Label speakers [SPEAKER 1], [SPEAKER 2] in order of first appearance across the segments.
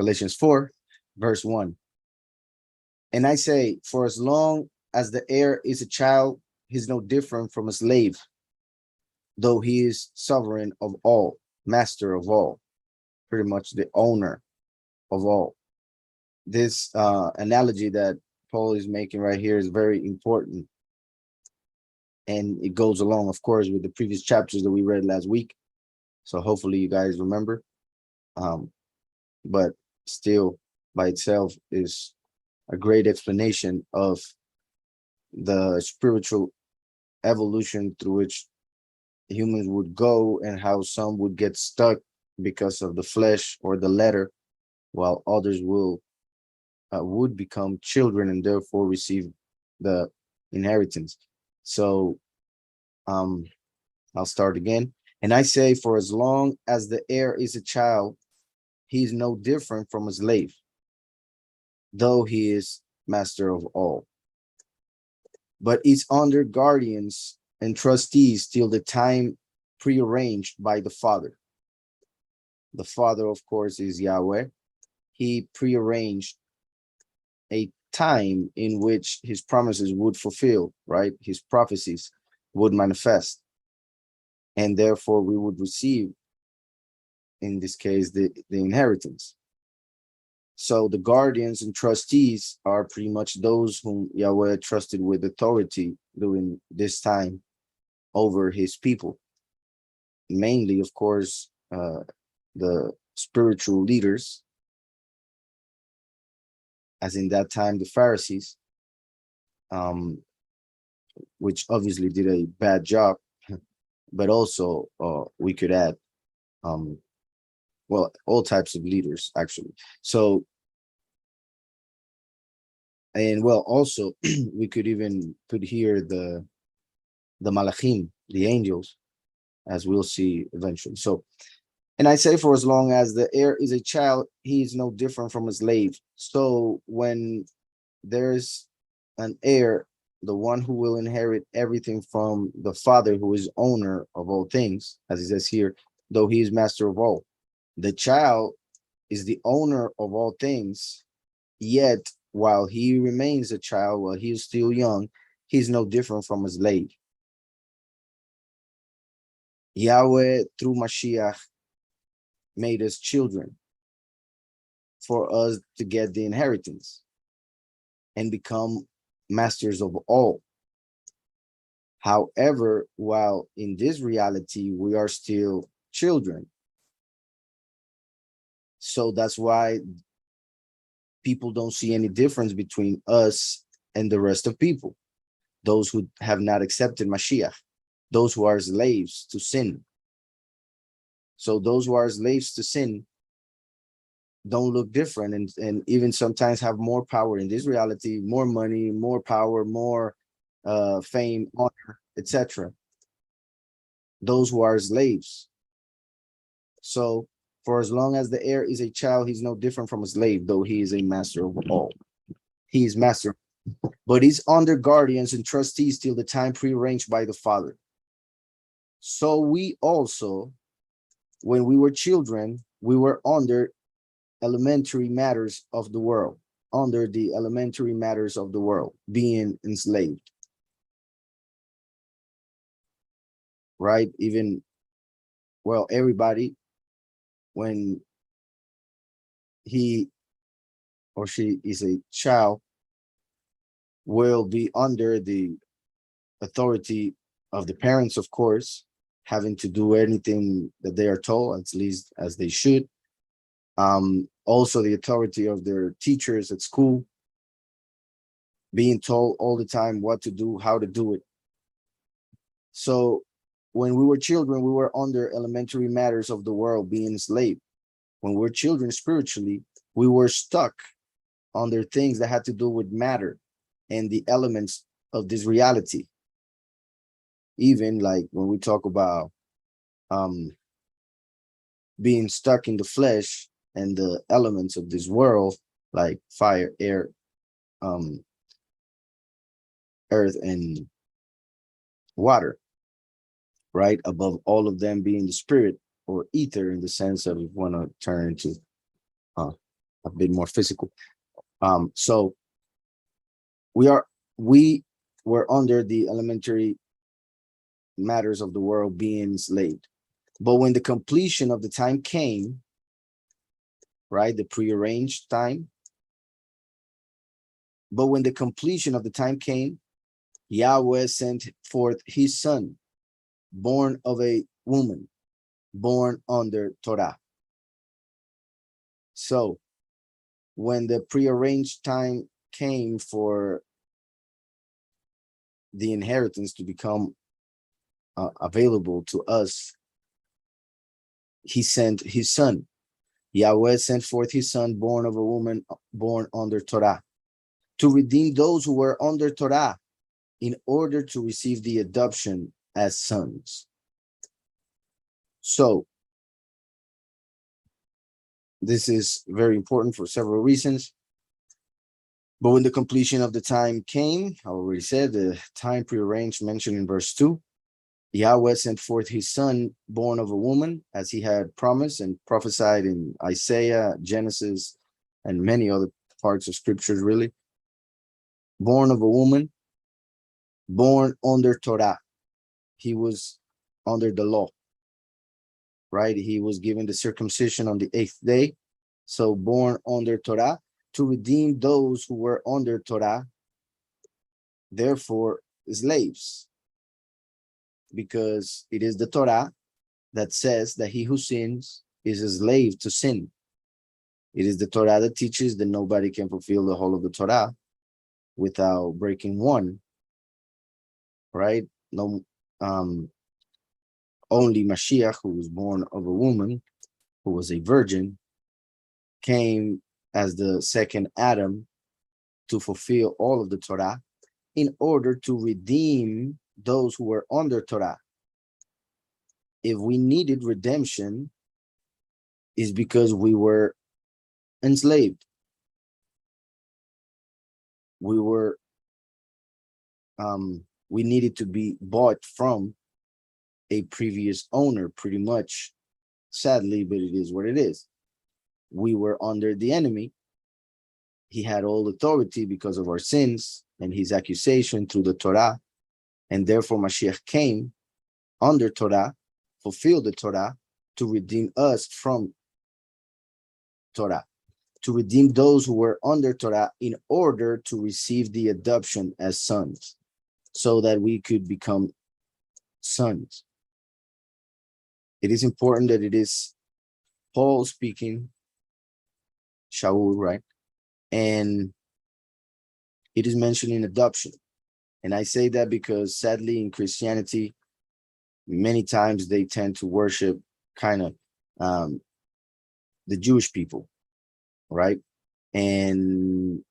[SPEAKER 1] Galatians 4, verse 1. And I say, for as long as the heir is a child, he's no different from a slave, though he is sovereign of all, master of all, pretty much the owner of all. This analogy that Paul is making right here is very important. And it goes along, of course, with the previous chapters that we read last week. So hopefully you guys remember. But still, by itself, is a great explanation of the spiritual evolution through which humans would go and how some would get stuck because of the flesh or the letter, while others would become children and therefore receive the inheritance. So I'll start again. And I say, for as long as the heir is a child, he is no different from a slave, though he is master of all, but is under guardians and trustees till the time prearranged by the Father. The Father, of course, is Yahweh. He prearranged a time in which his promises would fulfill, right? His prophecies would manifest. And therefore we would receive, in this case, the inheritance. So the guardians and trustees are pretty much those whom Yahweh trusted with authority during this time over his people. Mainly, of course, the spiritual leaders, as in that time, the Pharisees, which obviously did a bad job, but also we could add, well, all types of leaders, actually. So, and well, also, we could even put here the Malachim, the angels, as we'll see eventually. So, and I say, for as long as the heir is a child, he is no different from a slave. So when there's an heir, the one who will inherit everything from the Father, who is owner of all things, as it says here, though he is master of all. The child is the owner of all things, yet while he remains a child, while he is still young, he's no different from a slave. Yahweh, through Mashiach, made us children for us to get the inheritance and become masters of all. However, while in this reality, we are still children. So that's why people don't see any difference between us and the rest of people, those who have not accepted Mashiach, those who are slaves to sin. So those who are slaves to sin don't look different, and even sometimes have more power in this reality, more money, more power, more fame, honor, etc. Those who are slaves. So for as long as the heir is a child, he's no different from a slave, though he is a master of all. He is master, but he's under guardians and trustees till the time prearranged by the Father. So we also, when we were children, we were under elementary matters of the world, under the elementary matters of the world, being enslaved. Right? Even, well, everybody, when he or she is a child, will be under the authority of the parents, of course, having to do anything that they are told, at least as they should. Also the authority of their teachers at school, being told all the time what to do, how to do it. So when we were children, we were under elementary matters of the world, being enslaved. When we're children spiritually, we were stuck under things that had to do with matter and the elements of this reality. Even like when we talk about being stuck in the flesh and the elements of this world, like fire, air, earth, and water, right? Above all of them being the spirit or ether, in the sense of, if you want to turn into a bit more physical. So we were under the elementary matters of the world being enslaved. But when the completion of the time came, right, the prearranged time, but when the completion of the time came, Yahweh sent forth his son, born of a woman, born under Torah. So when the prearranged time came for the inheritance to become available to us, he sent his son. Yahweh sent forth his son, born of a woman, born under Torah, to redeem those who were under Torah in order to receive the adoption as sons. So this is very important for several reasons. But when the completion of the time came, I already said the time prearranged mentioned in verse 2, Yahweh sent forth his son, born of a woman, as he had promised and prophesied in Isaiah, Genesis, and many other parts of scriptures, really. Born of a woman, born under Torah. He was under the law, right? He was given the circumcision on the 8th day. So born under Torah to redeem those who were under Torah, therefore slaves. Because it is the Torah that says that he who sins is a slave to sin. It is the Torah that teaches that nobody can fulfill the whole of the Torah without breaking one, right? No, only Mashiach, who was born of a woman, who was a virgin, came as the second Adam to fulfill all of the Torah in order to redeem those who were under Torah. If we needed redemption, is because we were enslaved. We were, we needed to be bought from a previous owner, pretty much, sadly, but it is what it is. We were under the enemy. He had all authority because of our sins and his accusation through the Torah. And therefore Mashiach came under Torah, fulfilled the Torah to redeem us from Torah, to redeem those who were under Torah in order to receive the adoption as sons, so that we could become sons. It is important that it is Paul speaking, Shaul, right? And it is mentioned in adoption. And I say that because sadly in Christianity, many times they tend to worship kind of the Jewish people, right? And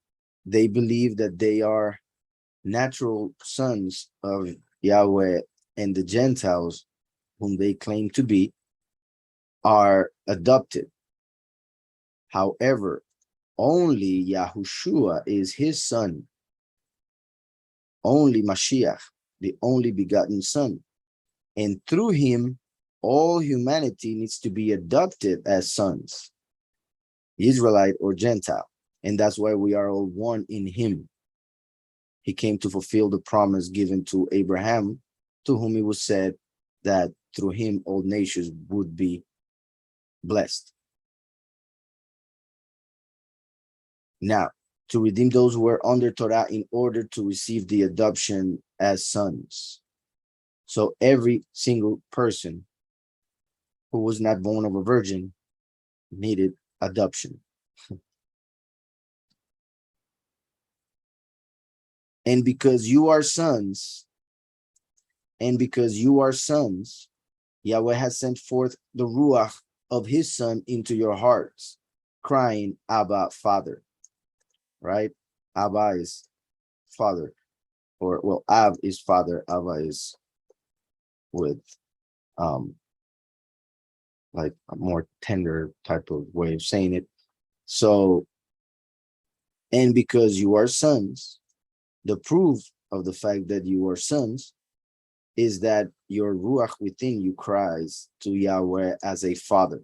[SPEAKER 1] they believe that they are natural sons of Yahweh, and the Gentiles, whom they claim to be, are adopted. However, only Yahushua is his son. Only Mashiach, the only begotten son. And through him, all humanity needs to be adopted as sons, Israelite or Gentile. And that's why we are all one in him. He came to fulfill the promise given to Abraham, to whom it was said that through him all nations would be blessed. Now, to redeem those who were under Torah in order to receive the adoption as sons. So every single person who was not born of a virgin needed adoption. And because you are sons, Yahweh has sent forth the Ruach of his son into your hearts, crying, Abba, Father. Right? Abba is father, or well, Av is father, Abba is with like a more tender type of way of saying it. So, and because you are sons, the proof of the fact that you are sons is that your Ruach within you cries to Yahweh as a father.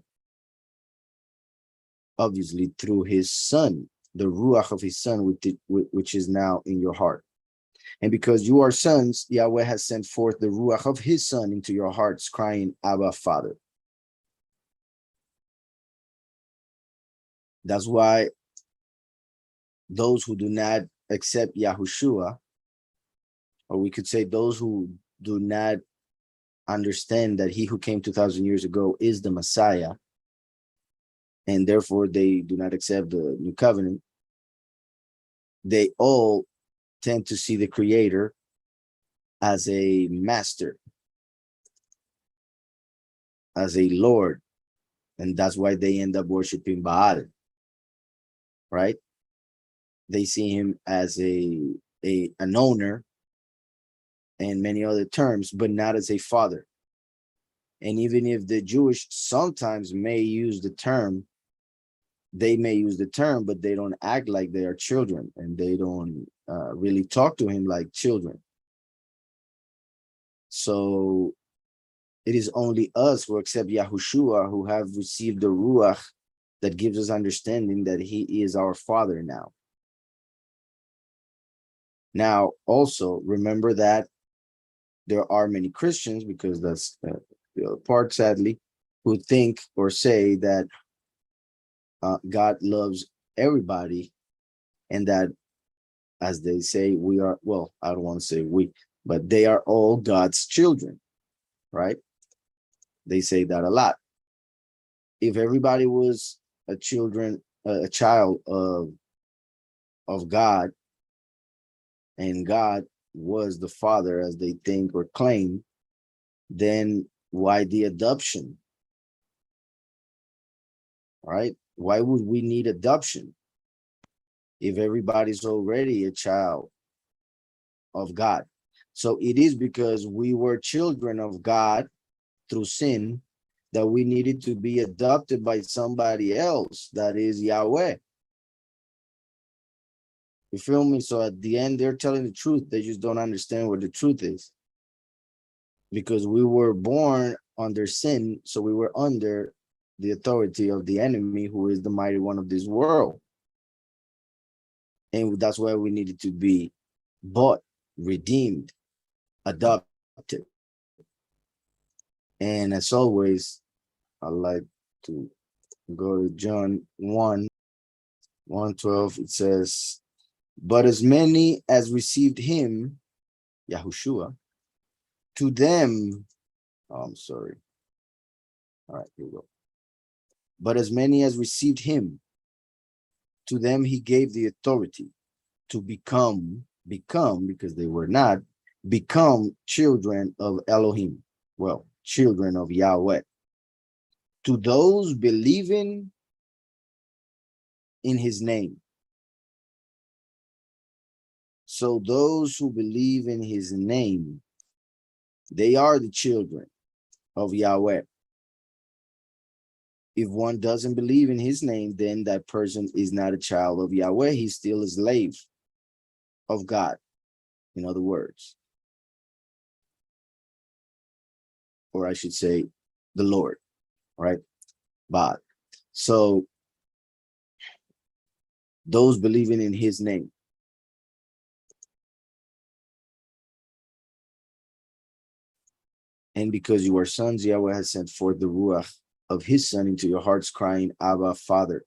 [SPEAKER 1] obviously through his son, the ruach of his son, which is now in your heart. And because you are sons, Yahweh has sent forth the ruach of his son into your hearts, crying, Abba, Father. That's why those who do not accept Yahushua, or we could say those who do not understand that he who came 2,000 years ago is the Messiah, and therefore they do not accept the new covenant, they all tend to see the Creator as a master, as a Lord, and that's why they end up worshiping Baal, right? They see him as an owner and many other terms, but not as a father. And even if the Jewish sometimes may use the term, but they don't act like they are children, and they don't really talk to him like children. So it is only us who accept Yahushua who have received the Ruach that gives us understanding that he is our Father now. Now, also remember that there are many Christians, because that's the other part, sadly, who think or say that God loves everybody, and that, as they say, we are, well, I don't want to say we, but they are all God's children, right? They say that a lot. If everybody was a child of God, and God was the Father, as they think or claim, then why the adoption? Right? Why would we need adoption if everybody's already a child of God? So it is because we were children of God through sin that we needed to be adopted by somebody else, that is Yahweh. You feel me? So at the end, they're telling the truth. They just don't understand what the truth is. Because we were born under sin, so we were under the authority of the enemy, who is the mighty one of this world. And that's why we needed to be bought, redeemed, adopted. And as always, I like to go to John 1:12. It says, but as many as received him, Yahushua, to them, oh, I'm sorry. All right, here we go. But as many as received him, to them he gave the authority to become, because they were not, become children of Elohim. Well, children of Yahweh. To those believing in his name. So those who believe in his name, they are the children of Yahweh. If one doesn't believe in his name, then that person is not a child of Yahweh. He's still a slave of God, in other words. Or I should say, the Lord, right? But so those believing in his name. And because you are sons, Yahweh has sent forth the Ruach of his son into your hearts, crying, Abba, Father.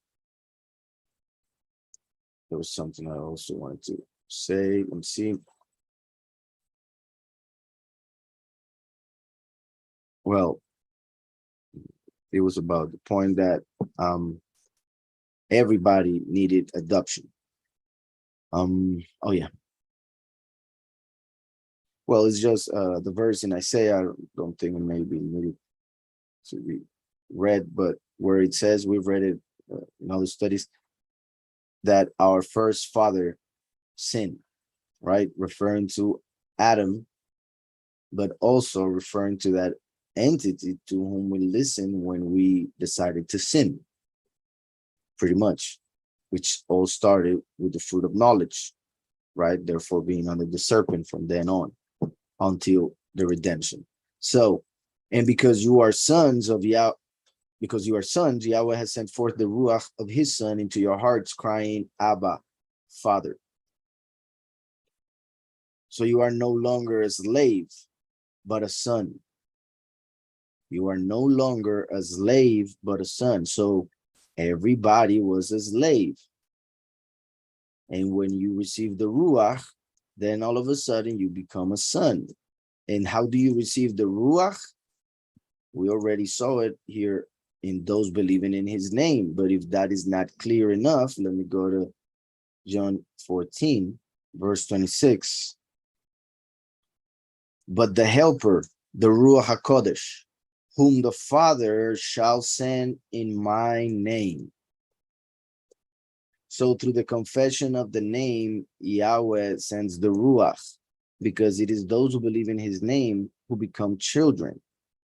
[SPEAKER 1] There was something I also wanted to say. Let me see. Well, it was about the point that everybody needed adoption. Oh yeah. Well, it's just the verse in Isaiah. I don't think it may be needed to be read, but where it says, we've read it in other studies, that our first father sinned, right? Referring to Adam, but also referring to that entity to whom we listened when we decided to sin, pretty much, which all started with the fruit of knowledge, right? Therefore being under the serpent from then on until the redemption. So, and because you are sons of Yah, because you are sons, Yahweh has sent forth the Ruach of his son into your hearts, crying, Abba, Father. So you are no longer a slave, but a son. You are no longer a slave, but a son. So everybody was a slave. And when you receive the Ruach, then all of a sudden you become a son. And how do you receive the Ruach? We already saw it here in those believing in his name. But if that is not clear enough, let me go to John 14, verse 26. But the helper, the Ruach HaKodesh, whom the Father shall send in my name. So through the confession of the name, Yahweh sends the Ruach, because it is those who believe in his name who become children.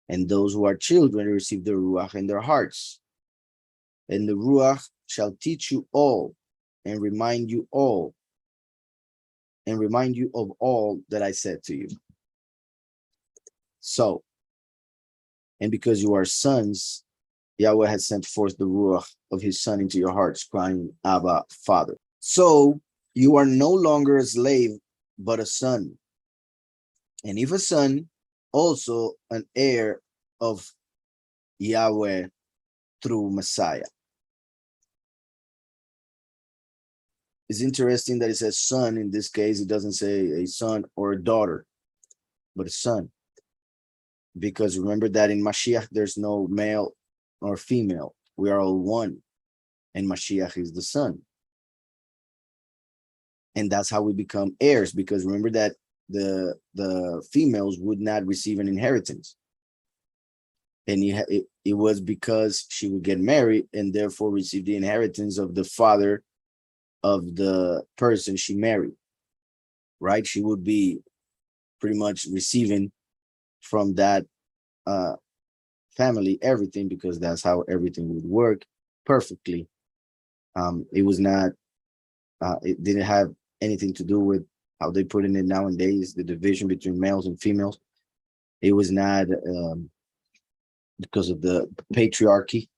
[SPEAKER 1] And those who are children receive the Ruach in their hearts. And the Ruach shall teach you all and remind you of all that I said to you. So, and because you are sons, Yahweh has sent forth the Ruach of his son into your hearts, crying, Abba, Father. So you are no longer a slave, but a son. And if a son, also an heir of Yahweh through Messiah. It's interesting that it says son. In this case, it doesn't say a son or a daughter, but a son. Because remember that in Mashiach, there's no male or female. We are all one. And Mashiach is the son. And that's how we become heirs. Because remember that the females would not receive an inheritance. And it was because she would get married and therefore receive the inheritance of the father of the person she married, right? She would be pretty much receiving from that family everything, because that's how everything would work perfectly. It was not, it didn't have anything to do with how they put in it nowadays, the division between males and females. It was not because of the patriarchy.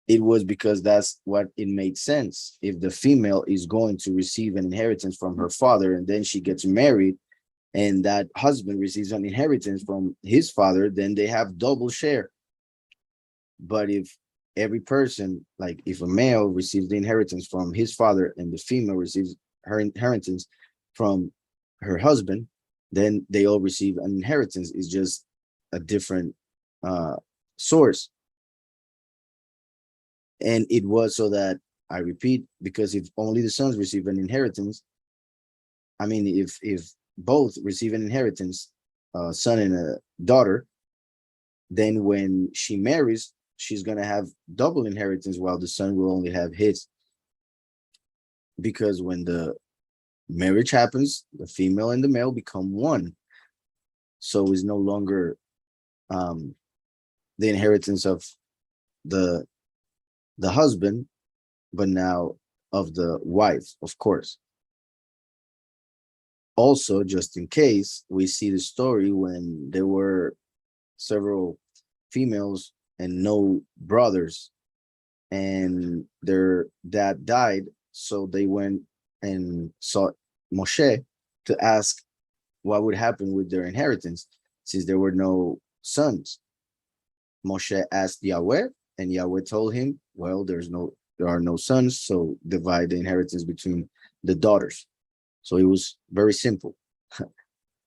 [SPEAKER 1] It was because that's what it made sense. If the female is going to receive an inheritance from her father and then she gets married and that husband receives an inheritance from his father, then they have double share. But if every person, like if a male receives the inheritance from his father and the female receives her inheritance from her husband, then they all receive an inheritance. It's just a different source. And it was so that, I repeat, because if only the sons receive an inheritance, I mean, if both receive an inheritance, a son and a daughter, then when she marries, she's going to have double inheritance while the son will only have his. Because when the marriage happens, the female and the male become one. So it's no longer the inheritance of the husband, but now of the wife, of course. Also, just in case, we see the story when there were several females and no brothers, and their dad died, so they went and sought Moshe to ask what would happen with their inheritance, since there were no sons. Moshe asked Yahweh, and Yahweh told him, well, there are no sons, so divide the inheritance between the daughters. So it was very simple.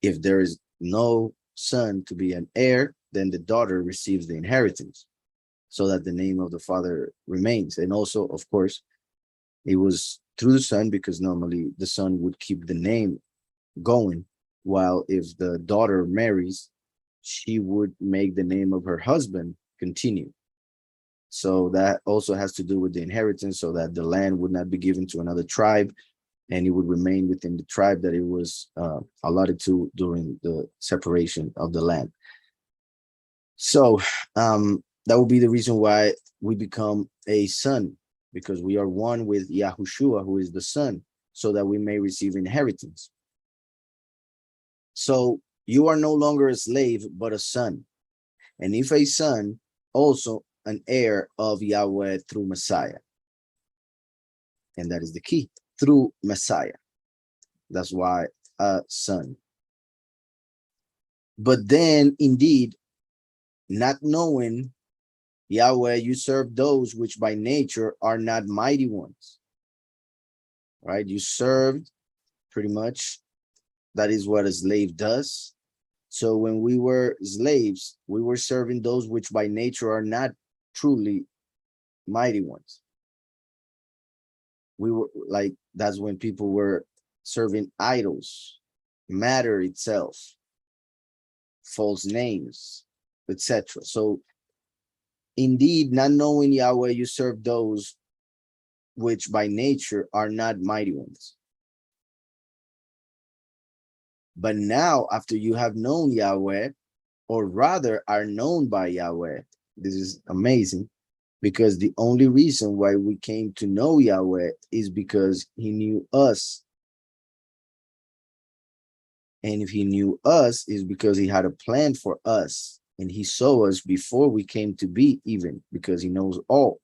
[SPEAKER 1] If there is no son to be an heir, then the daughter receives the inheritance, so that the name of the father remains. And also, of course, it was through the son, because normally the son would keep the name going, while if the daughter marries, she would make the name of her husband continue. So that also has to do with the inheritance, so that the land would not be given to another tribe, and it would remain within the tribe that it was allotted to during the separation of the land. So that would be the reason why we become a son, because we are one with Yahushua, who is the son, so that we may receive inheritance. So you are no longer a slave, but a son. And if a son, also an heir of Yahweh through Messiah. And that is the key, through Messiah. That's why a son. But then indeed, not knowing Yahweh, you serve those which by nature are not mighty ones. Right? You served pretty much. That is what a slave does. So when we were slaves, we were serving those which by nature are not truly mighty ones. We were like, that's when people were serving idols, matter itself, false names, etc. So indeed, not knowing Yahweh, you serve those which by nature are not mighty ones. But now, after you have known Yahweh, or rather are known by Yahweh, this is amazing, because the only reason why we came to know Yahweh is because he knew us. And if he knew us, is because he had a plan for us. And he saw us before we came to be, even because he knows all.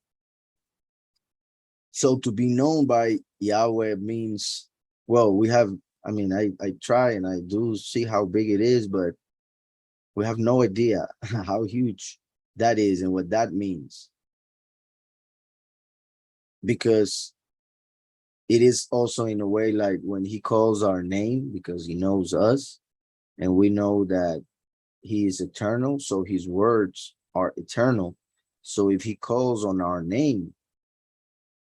[SPEAKER 1] So to be known by Yahweh means, well, we have, I mean, I try and I do see how big it is, but we have no idea how huge that is and what that means. Because it is also in a way like when he calls our name, because he knows us and we know that he is eternal, so his words are eternal. So if he calls on our name,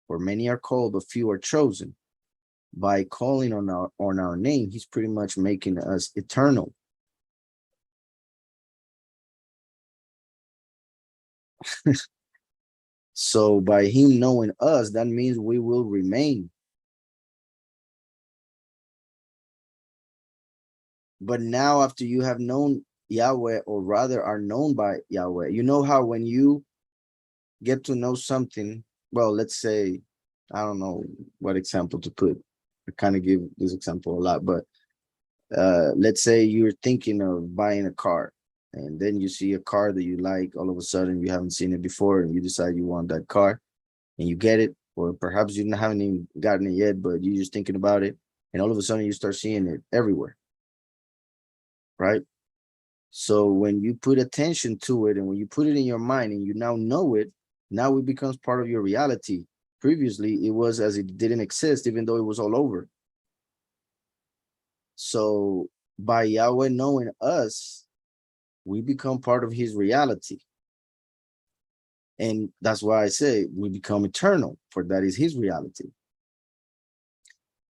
[SPEAKER 1] for many are called, but few are chosen. By calling on our name, he's pretty much making us eternal. So by him knowing us, that means we will remain. But now, after you have known Yahweh, or rather are known by Yahweh, you know how when you get to know something, well, let's say, I don't know what example to put. I kind of give this example a lot, but let's say you're thinking of buying a car, and then you see a car that you like. All of a sudden, you haven't seen it before, and you decide you want that car, and you get it, or perhaps you haven't even gotten it yet, but you're just thinking about it, and all of a sudden you start seeing it everywhere, right? So when you put attention to it, and when you put it in your mind, and you now know it, now it becomes part of your reality. Previously, it was as it didn't exist, even though it was all over. So by Yahweh knowing us, we become part of his reality. And that's why I say we become eternal, for that is his reality.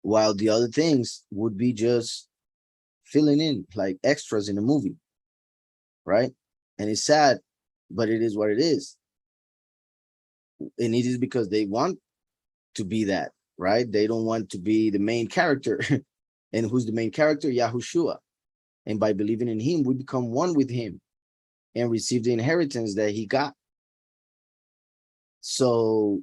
[SPEAKER 1] While the other things would be just filling in like extras in a movie, right? And it's sad, but it is what it is. And it is because they want to be that, right? They don't want to be the main character. And who's the main character? Yahushua. And by believing in him, we become one with him and receive the inheritance that he got. So,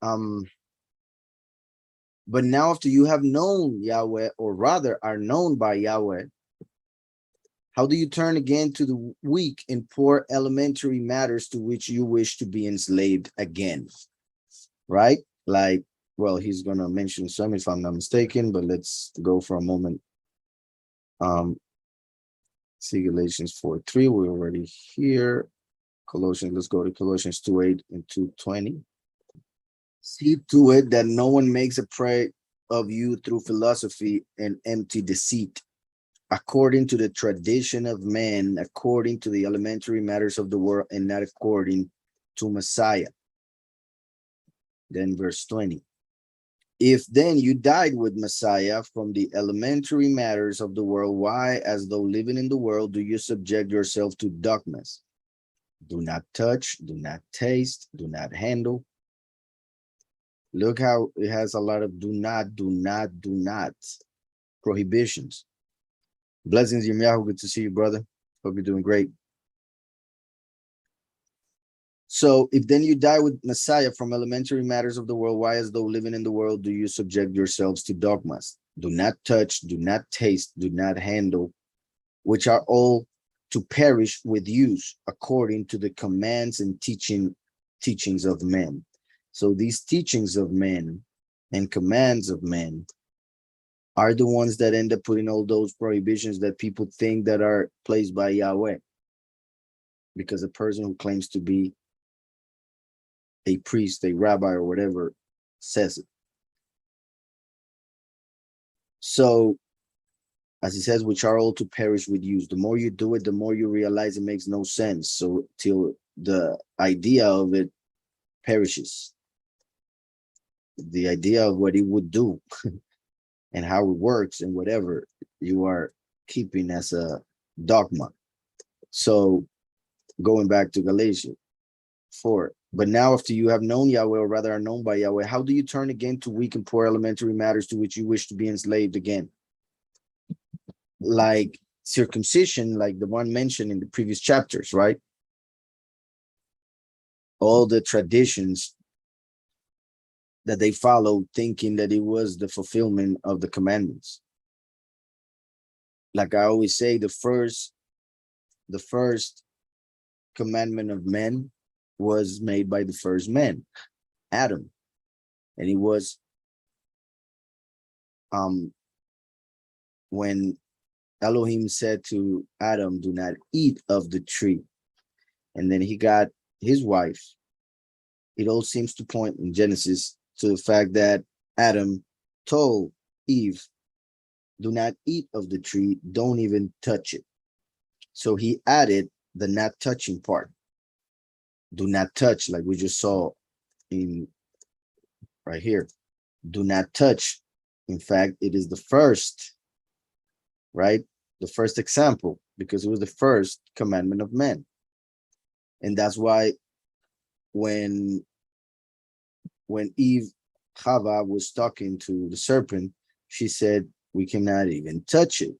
[SPEAKER 1] but now after you have known Yahweh, or rather are known by Yahweh, how do you turn again to the weak and poor elementary matters to which you wish to be enslaved again? Right? Like, well, he's going to mention some if I'm not mistaken, but let's go for a moment. See Galatians 4:3, we're already here. Colossians, let's go to Colossians 2:8 and 2:20. See to it that no one makes a prey of you through philosophy and empty deceit, according to the tradition of men, according to the elementary matters of the world, and not according to Messiah. Then verse 20. If then you died with Messiah from the elementary matters of the world, why, as though living in the world, do you subject yourself to dogmas? Do not touch, do not taste, do not handle. Look how it has a lot of do not, do not, do not prohibitions. Blessings, Yirmiyahu. Good to see you, brother. Hope you're doing great. So if then you die with Messiah from elementary matters of the world, why, as though living in the world, do you subject yourselves to dogmas? Do not touch, do not taste, do not handle, which are all to perish with use according to the commands and teachings of men. So these teachings of men and commands of men are the ones that end up putting all those prohibitions that people think that are placed by Yahweh. Because a person who claims to be a priest, a rabbi, or whatever says it. So, as he says, which are all to perish with use. The more you do it, the more you realize it makes no sense. So till the idea of it perishes. The idea of what it would do and how it works and whatever you are keeping as a dogma. So going back to Galatians 4. But now after you have known Yahweh, or rather are known by Yahweh, how do you turn again to weak and poor elementary matters to which you wish to be enslaved again? Like circumcision, like the one mentioned in the previous chapters, right? All the traditions that they followed, thinking that it was the fulfillment of the commandments. Like I always say, the first commandment of men was made by the first man, Adam. And it was when Elohim said to Adam, do not eat of the tree. And then he got his wife. It all seems to point in Genesis to the fact that Adam told Eve, do not eat of the tree, don't even touch it. So he added the not touching part. Do not touch, like we just saw in right here. Do not touch. In fact, it is the first, right? The first example, because it was the first commandment of men. And that's why when Eve, Chava, was talking to the serpent, she said, we cannot even touch it.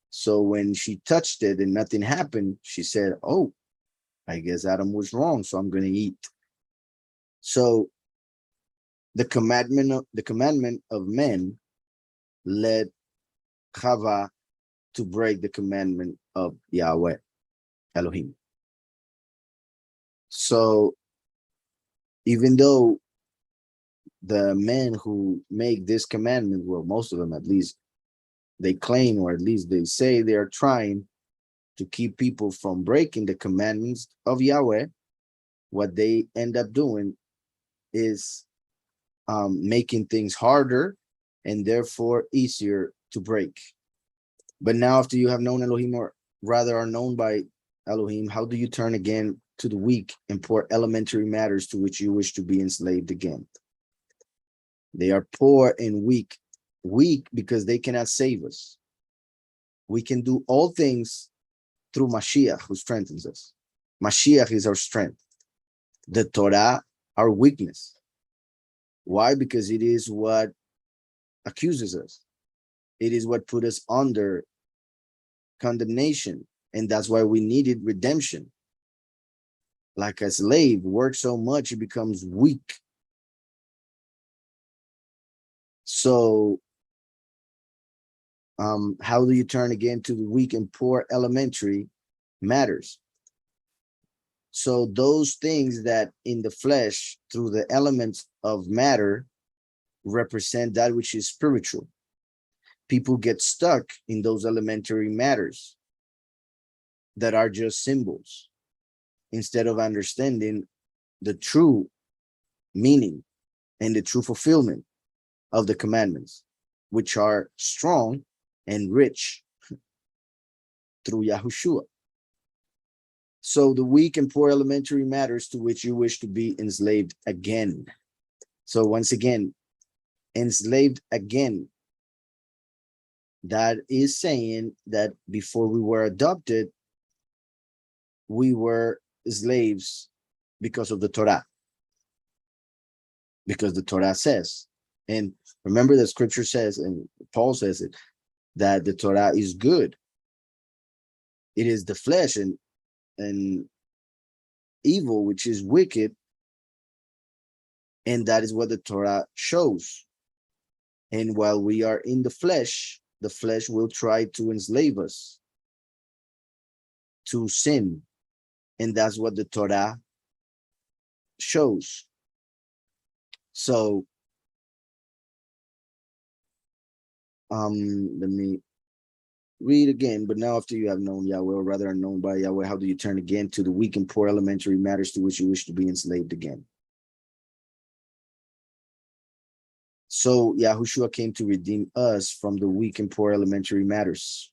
[SPEAKER 1] So when she touched it and nothing happened, she said, oh, I guess Adam was wrong, so I'm going to eat. So the commandment of men led Chava to break the commandment of Yahweh, Elohim. So even though the men who make this commandment, well, most of them at least, they claim, or at least they say they are trying to keep people from breaking the commandments of Yahweh, what they end up doing is making things harder and therefore easier to break. But now after you have known Elohim, or rather are known by Elohim, how do you turn again to the weak and poor elementary matters to which you wish to be enslaved again? They are poor and weak because they cannot save us. We can do all things through Mashiach, who strengthens us. Mashiach is our strength. The Torah, our weakness. Why? Because it is what accuses us. It is what put us under condemnation. And that's why we needed redemption. Like a slave works so much, he becomes weak. So how do you turn again to the weak and poor elementary matters? So those things that in the flesh, through the elements of matter, represent that which is spiritual. People get stuck in those elementary matters that are just symbols, instead of understanding the true meaning and the true fulfillment of the commandments, which are strong and rich through Yahushua. So the weak and poor elementary matters to which you wish to be enslaved again. So once again, enslaved again. That is saying that before we were adopted, we were slaves because of the Torah. Because the Torah says, and remember the scripture says, and Paul says it, that the Torah is good. It is the flesh and evil, which is wicked. And that is what the Torah shows. And while we are in the flesh will try to enslave us. to sin. And that's what the Torah shows. So let me read again. But now after you have known Yahweh, or rather are known by Yahweh, how do you turn again to the weak and poor elementary matters to which you wish to be enslaved again? So Yahushua came to redeem us from the weak and poor elementary matters.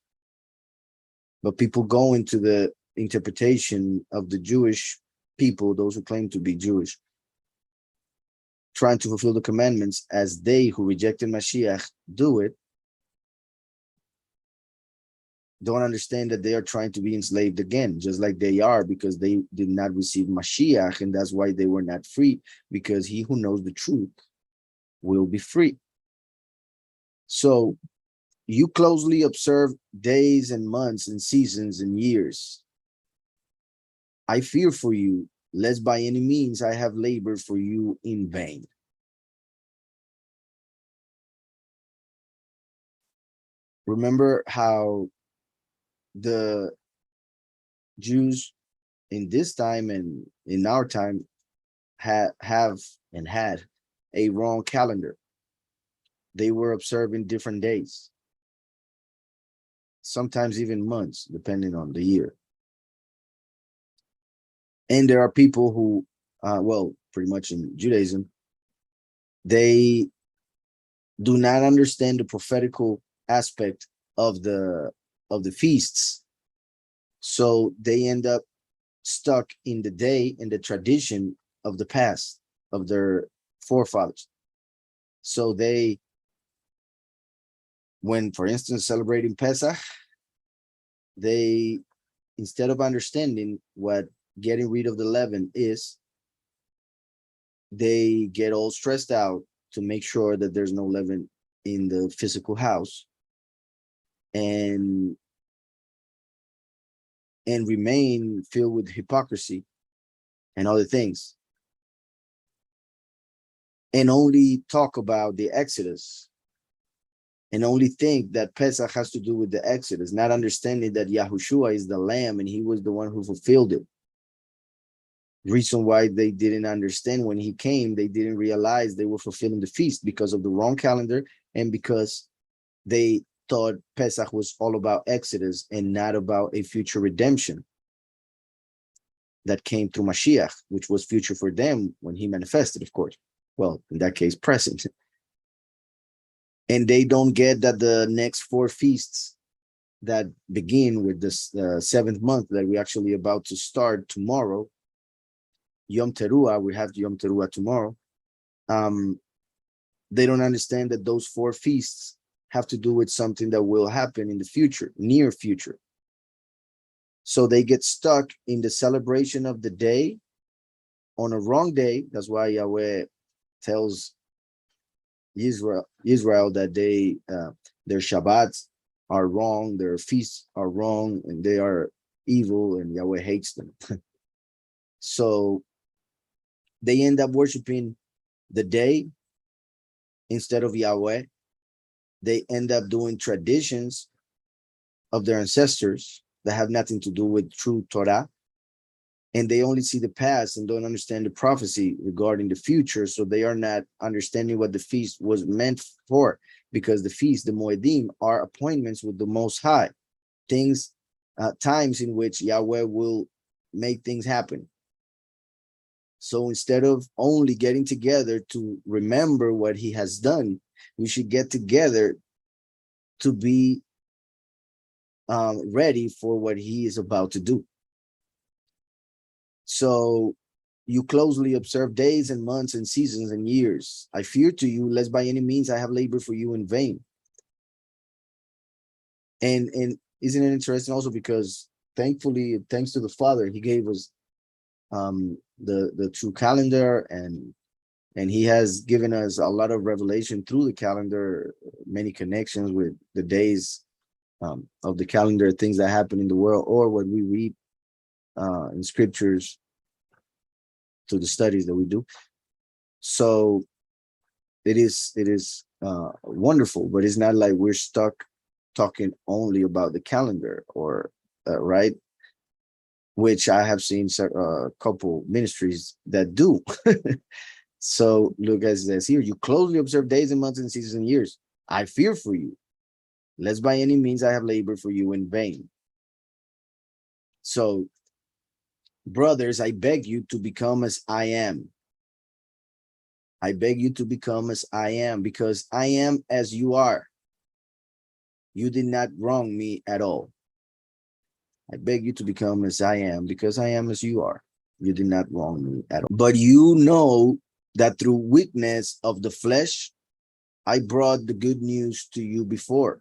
[SPEAKER 1] But people go into the interpretation of the Jewish people, those who claim to be Jewish, trying to fulfill the commandments as they who rejected Mashiach do it, don't understand that they are trying to be enslaved again, just like they are, because they did not receive Mashiach, and that's why they were not free, because he who knows the truth will be free. So you closely observe days and months and seasons and years. I fear for you, lest by any means I have labored for you in vain. Remember how the Jews in this time and in our time have and had a wrong calendar. They were observing different days, sometimes even months, depending on the year. And there are people who, well, pretty much in Judaism, they do not understand the prophetical aspect of the feasts. So they end up stuck in the day and the tradition of the past, of their forefathers. So they, when, for instance, celebrating Pesach, they, instead of understanding what getting rid of the leaven is, they get all stressed out to make sure that there's no leaven in the physical house, and remain filled with hypocrisy and other things, and only talk about the Exodus, and only think that Pesach has to do with the Exodus, not understanding that Yahushua is the Lamb and he was the one who fulfilled it. Reason why they didn't understand when he came, they didn't realize they were fulfilling the feast because of the wrong calendar, and because they thought Pesach was all about Exodus and not about a future redemption that came through Mashiach, which was future for them when he manifested, of course. Well, in that case, present. And they don't get that the next 4 feasts that begin with this 7th month that we're actually about to start tomorrow, Yom Teruah, we have Yom Teruah tomorrow. They don't understand that those 4 feasts have to do with something that will happen in the future, near future. So they get stuck in the celebration of the day on a wrong day. That's why Yahweh tells Israel that their Shabbats are wrong, their feasts are wrong, and they are evil, and Yahweh hates them. So they end up worshiping the day instead of Yahweh. They end up doing traditions of their ancestors that have nothing to do with true Torah. And they only see the past and don't understand the prophecy regarding the future. So they are not understanding what the feast was meant for, because the feast, the Moedim, are appointments with the Most High, things, times in which Yahweh will make things happen. So instead of only getting together to remember what he has done, we should get together to be ready for what he is about to do. So you closely observe days and months and seasons and years. I fear to you, lest by any means I have labored for you in vain. And isn't it interesting also, because thankfully, thanks to the Father, he gave us the true calendar, and he has given us a lot of revelation through the calendar, many connections with the days of the calendar, things that happen in the world, or what we read in scriptures through the studies that we do. So it is wonderful, but it's not like we're stuck talking only about the calendar, or right? which I have seen a couple ministries that do. So look, as it says here, you closely observe days and months and seasons and years. I fear for you, lest by any means I have labored for you in vain. So, brothers, I beg you to become as I am. I beg you to become as I am, because I am as you are. You did not wrong me at all. I beg you to become as I am, because I am as you are. You did not wrong me at all. But you know that through weakness of the flesh, I brought the good news to you before.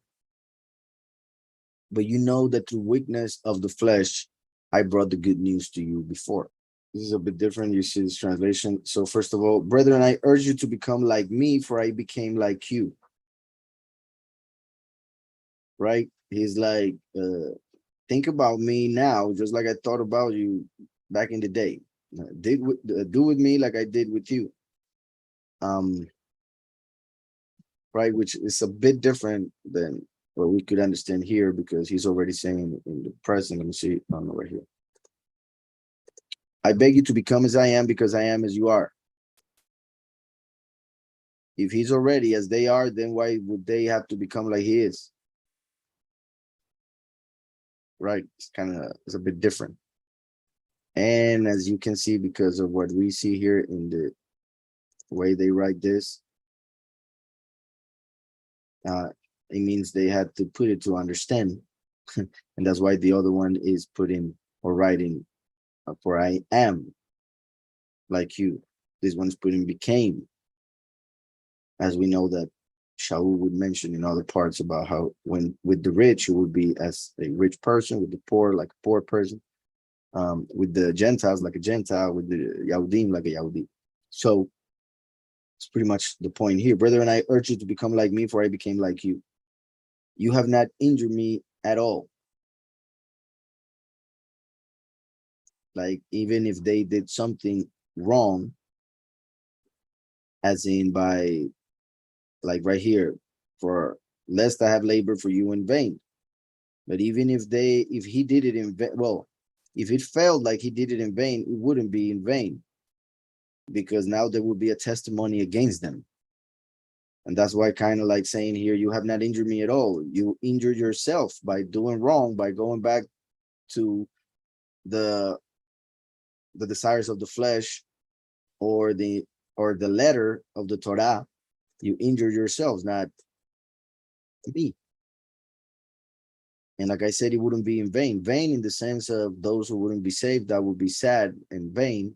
[SPEAKER 1] But you know that through weakness of the flesh, I brought the good news to you before. This is a bit different. You see this translation. So first of all, brethren, I urge you to become like me, for I became like you. Right? He's like, think about me now, just like I thought about you back in the day. Do with me like I did with you. Right, which is a bit different than what we could understand here, because he's already saying in the present. Let me see right here. I beg you to become as I am, because I am as you are. If he's already as they are, then why would they have to become like he is? Right, it's a bit different. And as you can see, because of what we see here in the way they write this, it means they had to put it to understand. And that's why the other one is putting or writing for I am like you. This one's putting became, as we know that Shaul would mention in other parts about how when with the rich, it would be as a rich person, with the poor, like a poor person, with the Gentiles, like a Gentile, with the Yahudim, like a Yahudi. So it's pretty much the point here. Brethren, I urge you to become like me, for I became like you. You have not injured me at all. Like, even if they did something wrong, as in by, like right here, for lest I have labored for you in vain. But even if he did it in vain, well, if it felt like he did it in vain, it wouldn't be in vain, because now there would be a testimony against them. And that's why kind of like saying here, you have not injured me at all. You injured yourself by doing wrong, by going back to the desires of the flesh, or the letter of the Torah. You injured yourselves, not me. And like I said, it wouldn't be in vain. Vain in the sense of those who wouldn't be saved, that would be sad and vain.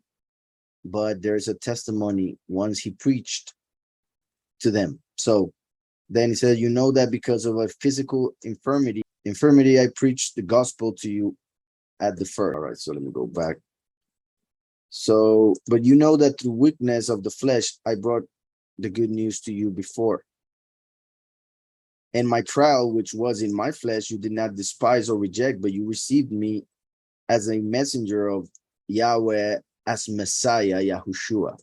[SPEAKER 1] But there's a testimony once he preached to them. So then he said, you know that because of a physical infirmity, I preached the gospel to you at the first. All right, so let me go back. So, but you know that through weakness of the flesh, I brought the good news to you before. And my trial, which was in my flesh, you did not despise or reject, but you received me as a messenger of Yahweh, as Messiah, Yahushua.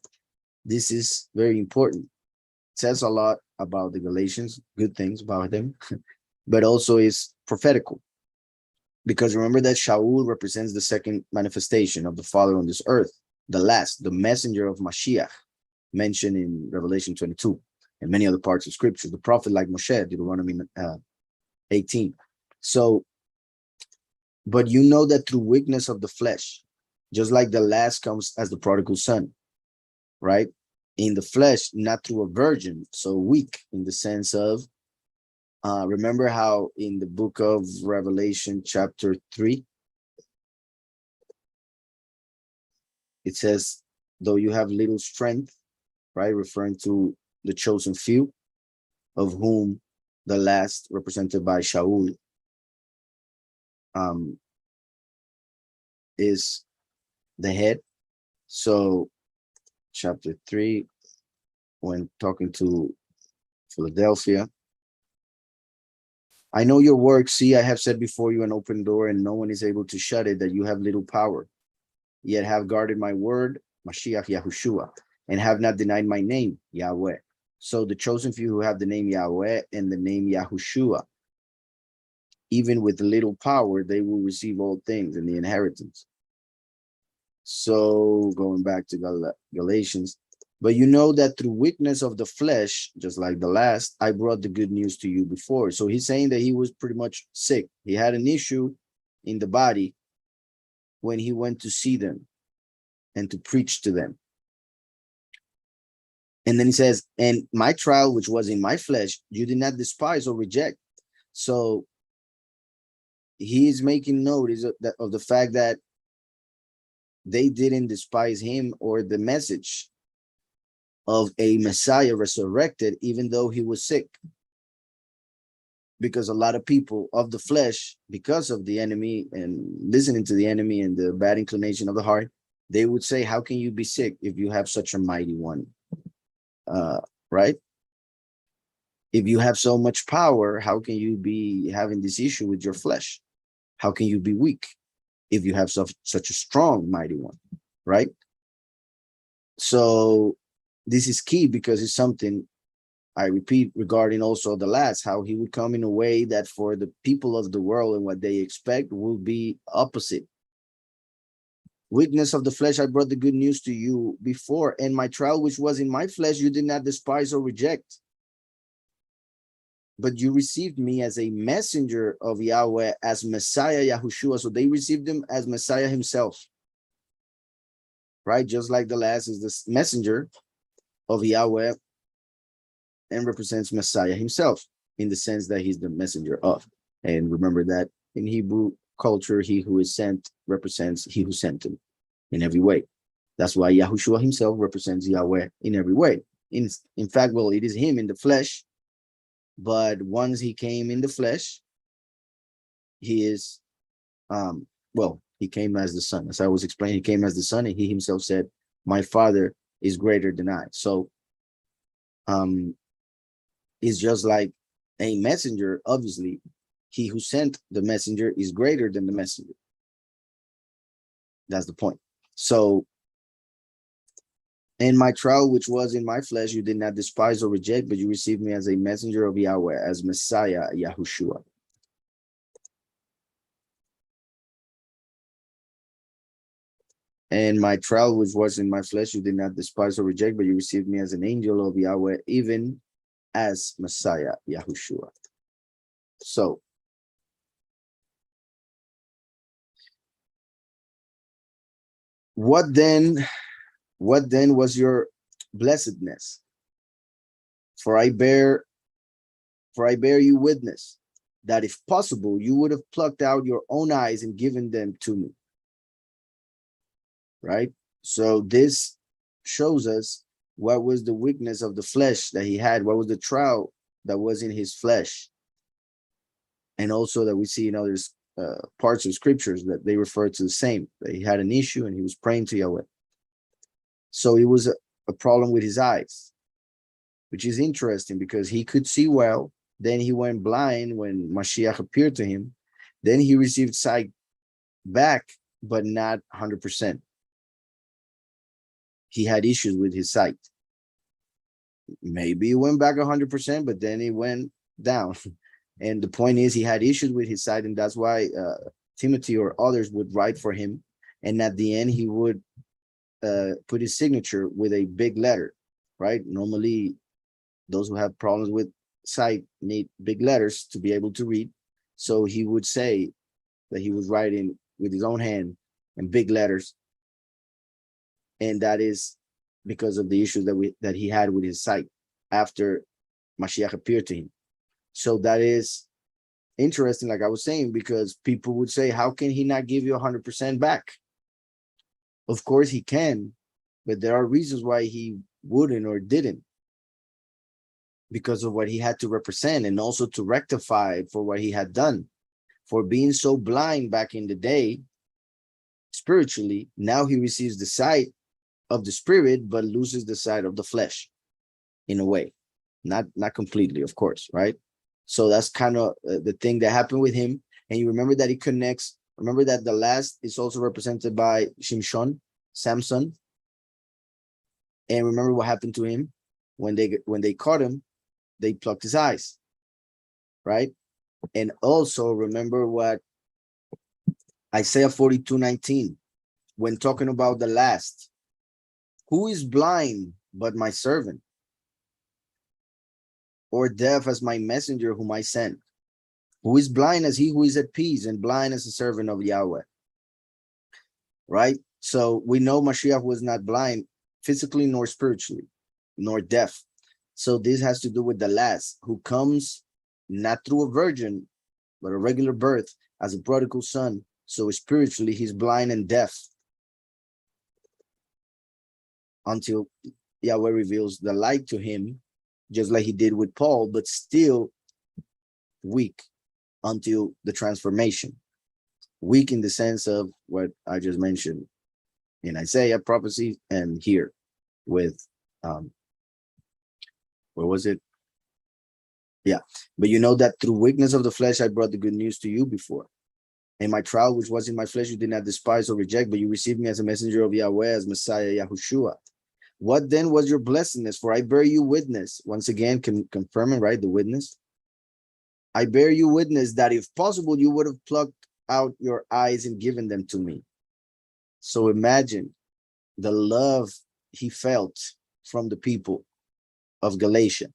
[SPEAKER 1] This is very important. It says a lot about the Galatians, good things about them, but also is prophetical. Because remember that Shaul represents the second manifestation of the Father on this earth, the last, the messenger of Mashiach, mentioned in Revelation 22 and many other parts of Scripture. The prophet like Moshe, Deuteronomy 18. So, but you know that through weakness of the flesh, just like the last comes as the prodigal son, right? In the flesh, not through a virgin, so weak in the sense of, remember how in the book of Revelation chapter 3, it says, though you have little strength, right? Referring to the chosen few, of whom the last, represented by Shaul, is the head. So chapter 3, when talking to Philadelphia, I know your work. See, I have set before you an open door, and no one is able to shut it, that you have little power, yet have guarded my word, Mashiach Yahushua, and have not denied my name, Yahweh. So the chosen few who have the name Yahweh and the name Yahushua, even with little power, they will receive all things in the inheritance. So going back to Galatians, but you know that through weakness of the flesh, just like the last, I brought the good news to you before. So he's saying that he was pretty much sick. He had an issue in the body when he went to see them and to preach to them. And then he says, and my trial, which was in my flesh, you did not despise or reject. So he's making notice of the fact that they didn't despise him or the message of a Messiah resurrected, even though he was sick. Because a lot of people of the flesh, because of the enemy and listening to the enemy and the bad inclination of the heart, they would say, how can you be sick if you have such a mighty one? Right? If you have so much power, how can you be having this issue with your flesh? How can you be weak if you have such a strong, mighty one? Right? So this is key because it's something I repeat regarding also the last, how he would come in a way that for the people of the world and what they expect will be opposite. Weakness of the flesh, I brought the good news to you before, and my trial, which was in my flesh, you did not despise or reject. But you received me as a messenger of Yahweh, as Messiah Yahushua. So they received him as Messiah himself. Right? Just like the last is the messenger of Yahweh and represents Messiah himself in the sense that he's the messenger of. And remember that in Hebrew culture, he who is sent represents he who sent him in every way. That's why Yahushua himself represents Yahweh in every way. In fact, well, it is him in the flesh, but once he came in the flesh, he is, well, he came as the son. As I was explaining, he came as the son, and he himself said, my Father is greater than I. So, it's just like a messenger. Obviously, he who sent the messenger is greater than the messenger. That's the point. So, in my trial, which was in my flesh, you did not despise or reject, but you received me as a messenger of Yahweh, as Messiah Yahushua. And my trial, which was in my flesh, you did not despise or reject, but you received me as an angel of Yahweh, even as Messiah Yahushua. So, what then was your blessedness? For I bear you witness that if possible, you would have plucked out your own eyes and given them to me. Right? So this shows us what was the weakness of the flesh that he had, what was the trial that was in his flesh. And also that we see in other parts of scriptures that they refer to the same, that he had an issue and he was praying to Yahweh. So it was a problem with his eyes, which is interesting because he could see well. Then he went blind when Mashiach appeared to him. Then he received sight back, but not 100%. He had issues with his sight. Maybe he went back 100%, but then he went down. And the point is, he had issues with his sight, and that's why Timothy or others would write for him. And at the end, he would put his signature with a big letter, right? Normally, those who have problems with sight need big letters to be able to read. So he would say that he was writing with his own hand and big letters. And that is because of the issues that he had with his sight after Mashiach appeared to him. So that is interesting, like I was saying, because people would say, how can he not give you 100% back? Of course he can, but there are reasons why he wouldn't or didn't, because of what he had to represent and also to rectify for what he had done. For being so blind back in the day, spiritually, now he receives the sight of the spirit, but loses the sight of the flesh in a way. Not completely, of course, right? So that's kind of the thing that happened with him. And you remember that he connects, remember that the last is also represented by Shimshon, Samson. And remember what happened to him when they caught him, they plucked his eyes, right? And also remember what Isaiah 42:19, when talking about the last, who is blind but my servant, or deaf as my messenger whom I sent? Who is blind as he who is at peace, and blind as a servant of Yahweh? Right? So we know Mashiach was not blind physically nor spiritually, nor deaf. So this has to do with the last, who comes not through a virgin, but a regular birth as a prodigal son. So spiritually, he's blind and deaf until Yahweh reveals the light to him, just like he did with Paul, but still weak until the transformation. Weak in the sense of what I just mentioned in Isaiah prophecy, and here with where was it? Yeah. But you know that through weakness of the flesh, I brought the good news to you before. In my trial, which was in my flesh, you did not despise or reject, but you received me as a messenger of Yahweh, as Messiah Yahushua. What then was your blessedness? For I bear you witness. Once again, confirming, right? The witness. I bear you witness that if possible, you would have plucked out your eyes and given them to me. So imagine the love he felt from the people of Galatia,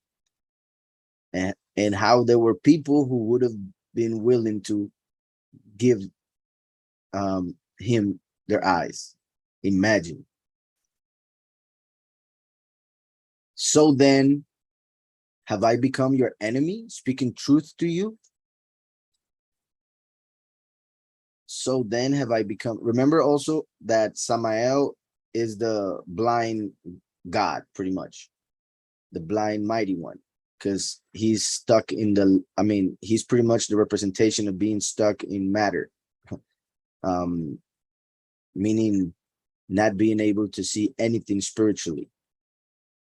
[SPEAKER 1] and how there were people who would have been willing to give him their eyes. Imagine. So then, have I become your enemy, speaking truth to you? So then have I become, remember also that Samael is the blind God, pretty much, the blind mighty one, because he's stuck in the, I mean, he's pretty much the representation of being stuck in matter, meaning not being able to see anything spiritually.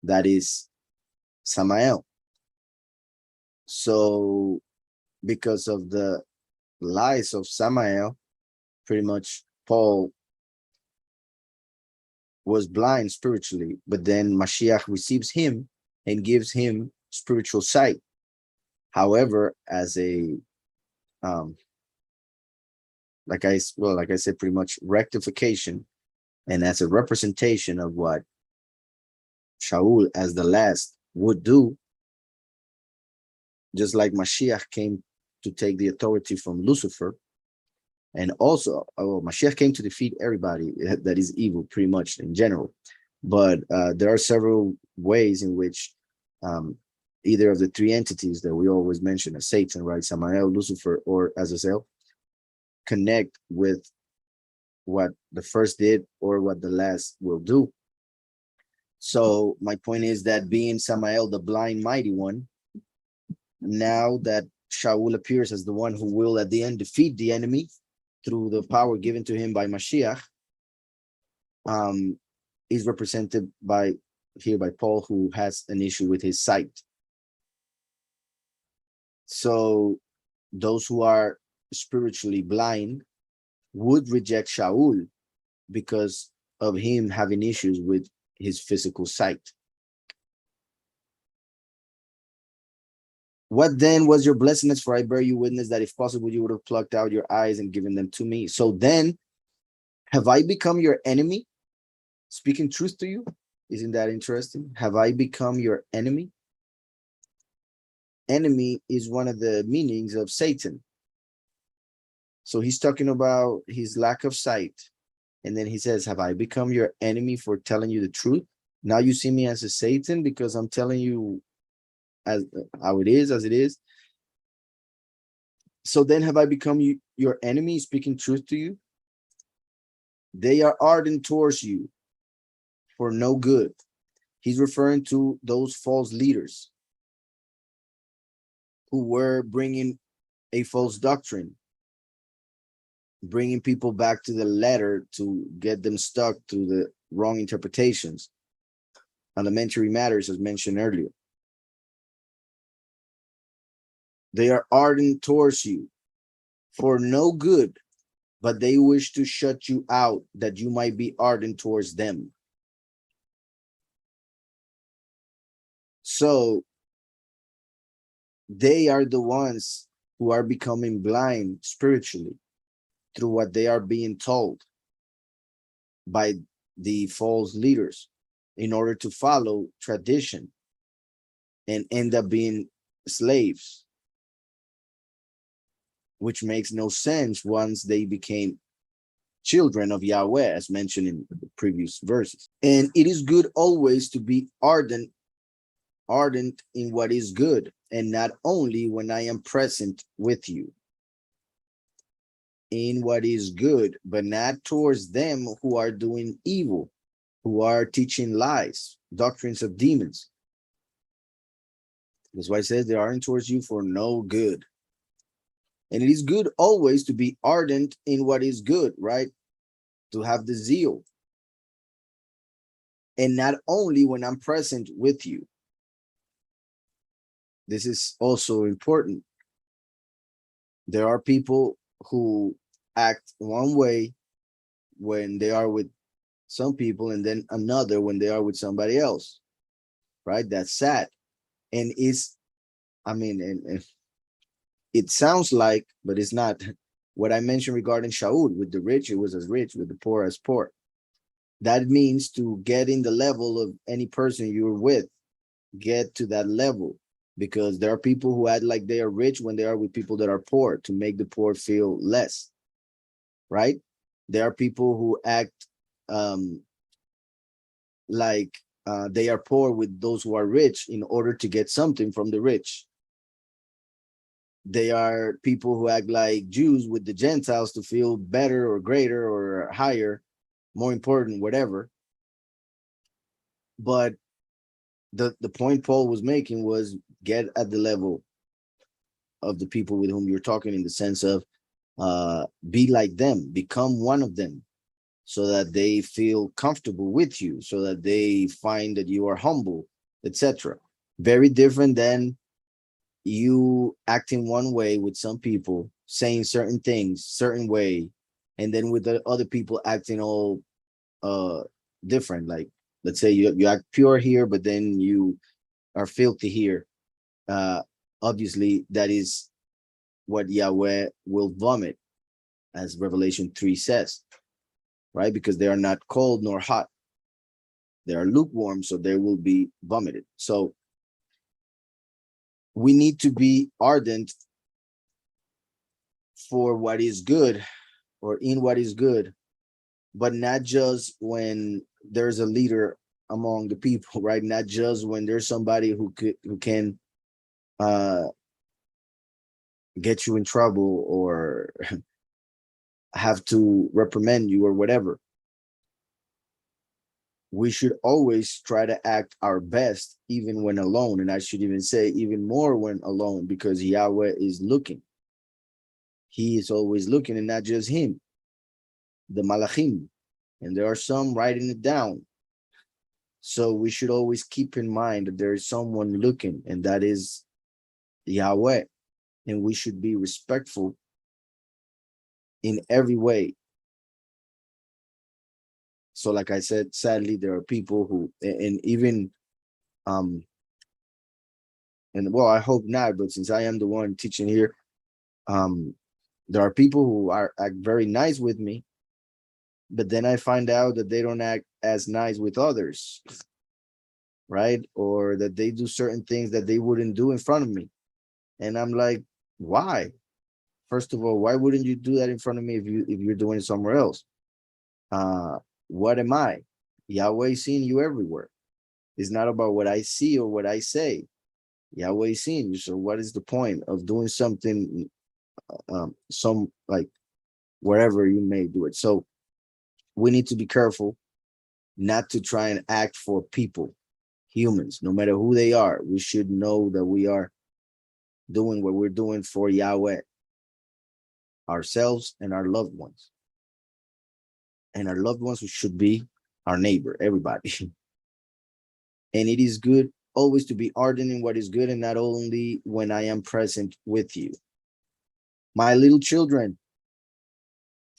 [SPEAKER 1] That is Samael. So because of the lies of Samael, pretty much Paul was blind spiritually, but then Mashiach receives him and gives him spiritual sight. However, as a like I said, pretty much rectification, and as a representation of what Shaul as the last would do, just like Mashiach came to take the authority from Lucifer, and also Mashiach came to defeat everybody that is evil, pretty much in general. But there are several ways in which either of the three entities that we always mention as Satan, right, Samael, Lucifer, or Azazel, connect with what the first did or what the last will do. So my point is that being Samael, the blind mighty one, now that Shaul appears as the one who will at the end defeat the enemy through the power given to him by Mashiach, is represented by here by Paul, who has an issue with his sight. So those who are spiritually blind would reject Shaul because of him having issues with his physical sight. What then was your blessedness? For I bear you witness that if possible, you would have plucked out your eyes and given them to me. So then, have I become your enemy? Speaking truth to you? Isn't that interesting? Have I become your enemy? Enemy is one of the meanings of Satan. So he's talking about his lack of sight. And then he says, have I become your enemy for telling you the truth? Now you see me as a Satan because I'm telling you as how it is, as it is. So then have I become your enemy, speaking truth to you? They are ardent towards you for no good. He's referring to those false leaders who were bringing a false doctrine, bringing people back to the letter to get them stuck through the wrong interpretations, elementary matters as mentioned earlier. They are ardent towards you for no good, but they wish to shut you out that you might be ardent towards them. So they are the ones who are becoming blind spiritually through what they are being told. by the false leaders in order to follow tradition and end up being slaves, which makes no sense once they became children of Yahweh, as mentioned in the previous verses. And it is good always to be ardent in what is good, and not only when I am present with you. In what is good, but not towards them who are doing evil, who are teaching lies, doctrines of demons. That's why it says they aren't towards you for no good. And it is good always to be ardent in what is good, right? To have the zeal. And not only when I'm present with you. This is also important. There are people who act one way when they are with some people, and then another when they are with somebody else, right? That's sad. And and it sounds like, but it's not what I mentioned regarding Shaul. With the rich, it was as rich; with the poor, as poor. That means to get in the level of any person you're with, get to that level, because there are people who act like they are rich when they are with people that are poor to make the poor feel less, right? There are people who act like they are poor with those who are rich in order to get something from the rich. They are people who act like Jews with the Gentiles to feel better or greater or higher, more important, whatever. But the point Paul was making was get at the level of the people with whom you're talking, in the sense of be like them, become one of them, so that they feel comfortable with you, so that they find that you are humble, etc. Very different than you acting one way with some people, saying certain things certain way, and then with the other people acting all different. Like, let's say you act pure here, but then you are filthy here. Obviously that is what Yahweh will vomit, as Revelation 3 says, right? Because they are not cold nor hot, they are lukewarm, so they will be vomited. So we need to be ardent for what is good, or in what is good, but not just when there's a leader among the people, right? Not just when there's somebody who can get you in trouble or have to reprimand you or whatever. We should always try to act our best, even when alone. And I should even say even more when alone, because Yahweh is looking. He is always looking, and not just him, the Malachim. And there are some writing it down. So we should always keep in mind that there is someone looking, and that is Yahweh. And we should be respectful in every way. So like I said, sadly, there are people who, and even, and well, I hope not, but since I am the one teaching here, there are people who act very nice with me, but then I find out that they don't act as nice with others, right? Or that they do certain things that they wouldn't do in front of me. And I'm like, why? First of all, why wouldn't you do that in front of me if you're doing it somewhere else? What am I? Yahweh seeing you everywhere. It's not about what I see or what I say. Yahweh seeing you. So what is the point of doing something, some like wherever you may do it? So we need to be careful not to try and act for people, humans, no matter who they are. We should know that we are doing what we're doing for Yahweh, ourselves and our loved ones. And our loved ones should be our neighbor, everybody. And it is good always to be ardent in what is good, and not only when I am present with you. My little children,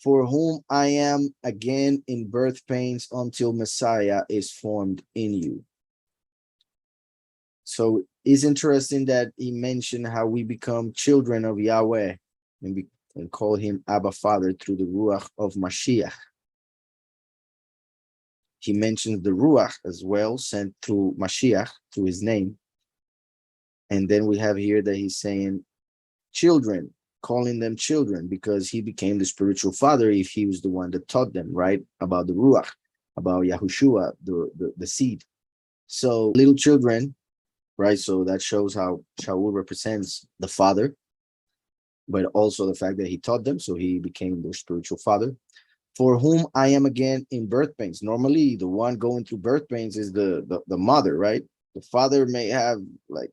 [SPEAKER 1] for whom I am again in birth pains until Messiah is formed in you. So it's interesting that he mentioned how we become children of Yahweh and call him Abba Father through the Ruach of Mashiach. he mentions the Ruach as well, sent through Mashiach, through his name. And then we have here that he's saying children, calling them children, because he became the spiritual father if he was the one that taught them, right? About the Ruach, about Yahushua, the seed. So little children, right? So that shows how Shaul represents the father, but also the fact that he taught them, so he became their spiritual father. For whom I am again in birth pains. Normally, the one going through birth pains is the mother, right? The father may have like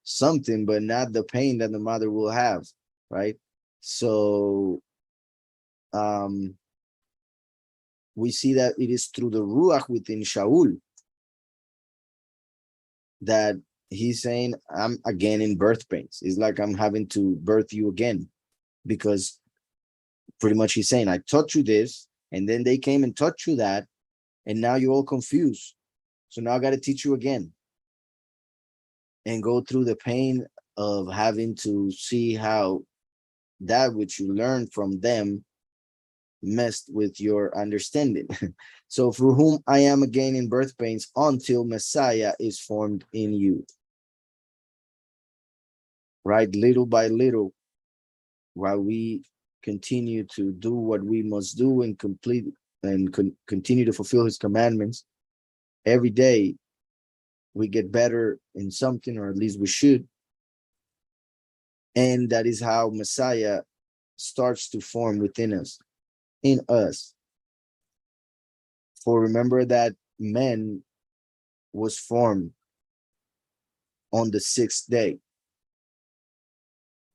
[SPEAKER 1] something, but not the pain that the mother will have, right? So we see that it is through the Ruach within Shaul that he's saying, I'm again in birth pains. It's like I'm having to birth you again, because pretty much he's saying, I taught you this, and then they came and taught you that, and now you're all confused. So now I got to teach you again and go through the pain of having to see how that which you learned from them messed with your understanding. So for whom I am again in birth pains until Messiah is formed in you. Right? Little by little, while we continue to do what we must do and complete and continue to fulfill his commandments, every day we get better in something, or at least we should. And that is how Messiah starts to form within us, in us. For remember that man was formed on the 6th day.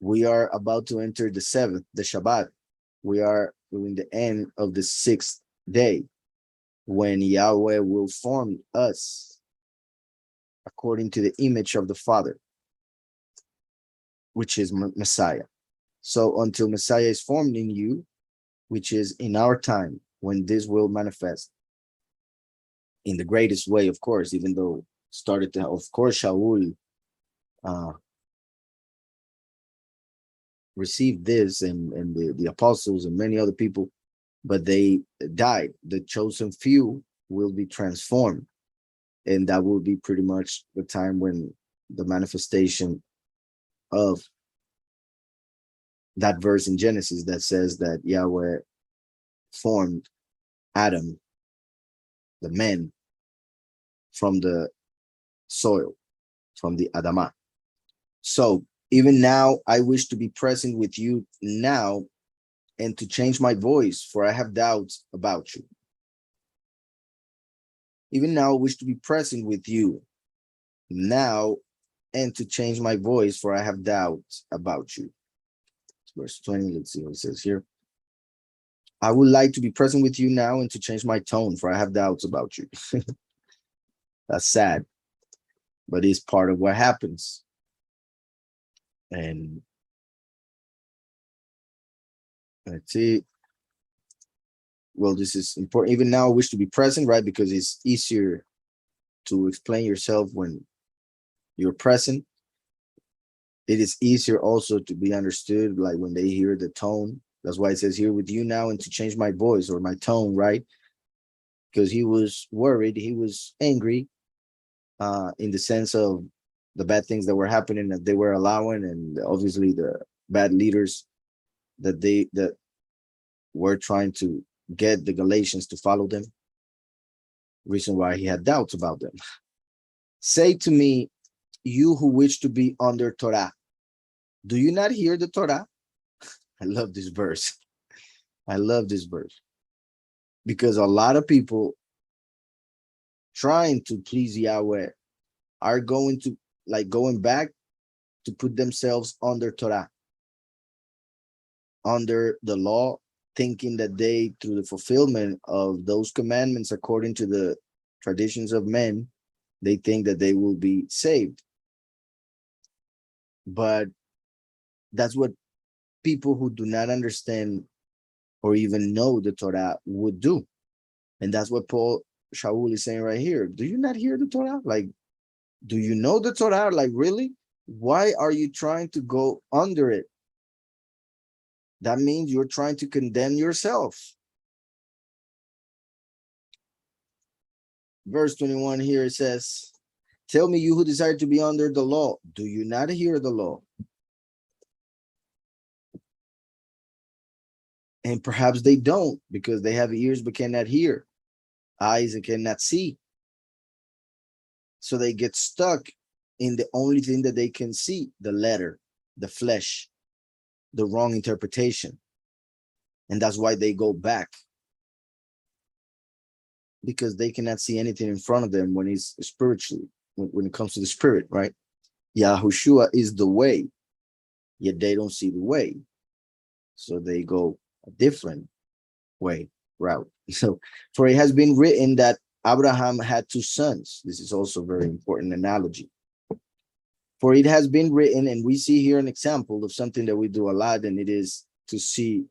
[SPEAKER 1] We are about to enter the 7th, the Shabbat. We are doing the end of the 6th day, when Yahweh will form us according to the image of the Father, which is Messiah. So until Messiah is formed in you, which is in our time, when this will manifest in the greatest way, of course, even though started to, of course, Shaul received this, and the apostles and many other people, but they died. The chosen few will be transformed, and that will be pretty much the time when the manifestation of that verse in Genesis that says that Yahweh formed Adam, the man, from the soil, from the Adamah. So even now, I wish to be present with you now and to change my voice, for I have doubts about you. Even now, I wish to be present with you now and to change my voice, for I have doubts about you. Verse 20, let's see what it says here. I would like to be present with you now and to change my tone, for I have doubts about you. That's sad, but it's part of what happens. And let's see. Well, this is important. Even now, I wish to be present, right? Because it's easier to explain yourself when you're present. It is easier also to be understood, like when they hear the tone. That's why it says here with you now and to change my voice or my tone, right? Because he was worried, he was angry, in the sense of the bad things that were happening that they were allowing, and obviously the bad leaders that were trying to get the Galatians to follow them. Reason why he had doubts about them. Say to me, you who wish to be under Torah, do you not hear the Torah? I love this verse. I love this verse, because a lot of people trying to please Yahweh are going back to put themselves under Torah, under the law, thinking that they, through the fulfillment of those commandments according to the traditions of men, they think that they will be saved. But that's what people who do not understand or even know the Torah would do. And that's what Shaul is saying right here. Do you not hear the Torah? Like, do you know the Torah? Like, really? Why are you trying to go under it? That means you're trying to condemn yourself. verse 21 here, it says, tell me, you who desire to be under the law, do you not hear the law? And perhaps they don't, because they have ears but cannot hear, eyes and cannot see. So they get stuck in the only thing that they can see, the letter, the flesh, the wrong interpretation. And that's why they go back, because they cannot see anything in front of them when it's spiritually, when it comes to the spirit, right? Yahushua is the way, yet they don't see the way. So they go a different route. So, for it has been written that Abraham had two sons. This is also a very important analogy. For it has been written, and we see here an example of something that we do a lot, and it is to see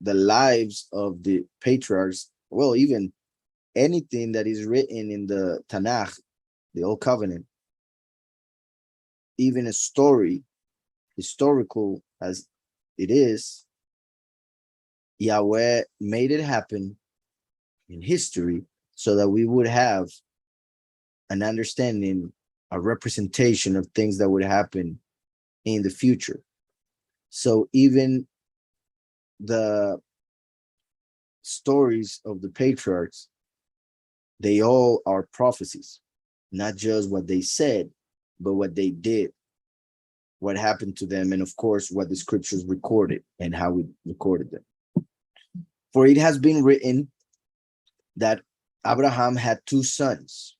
[SPEAKER 1] the lives of the patriarchs. Well, even anything that is written in the Tanakh, the Old Covenant, even a story, historical as it is, Yahweh made it happen in history so that we would have an understanding, a representation of things that would happen in the future. So even the stories of the patriarchs, they all are prophecies, not just what they said, but what they did, what happened to them, and of course, what the scriptures recorded and how we recorded them. For it has been written that Abraham had two sons,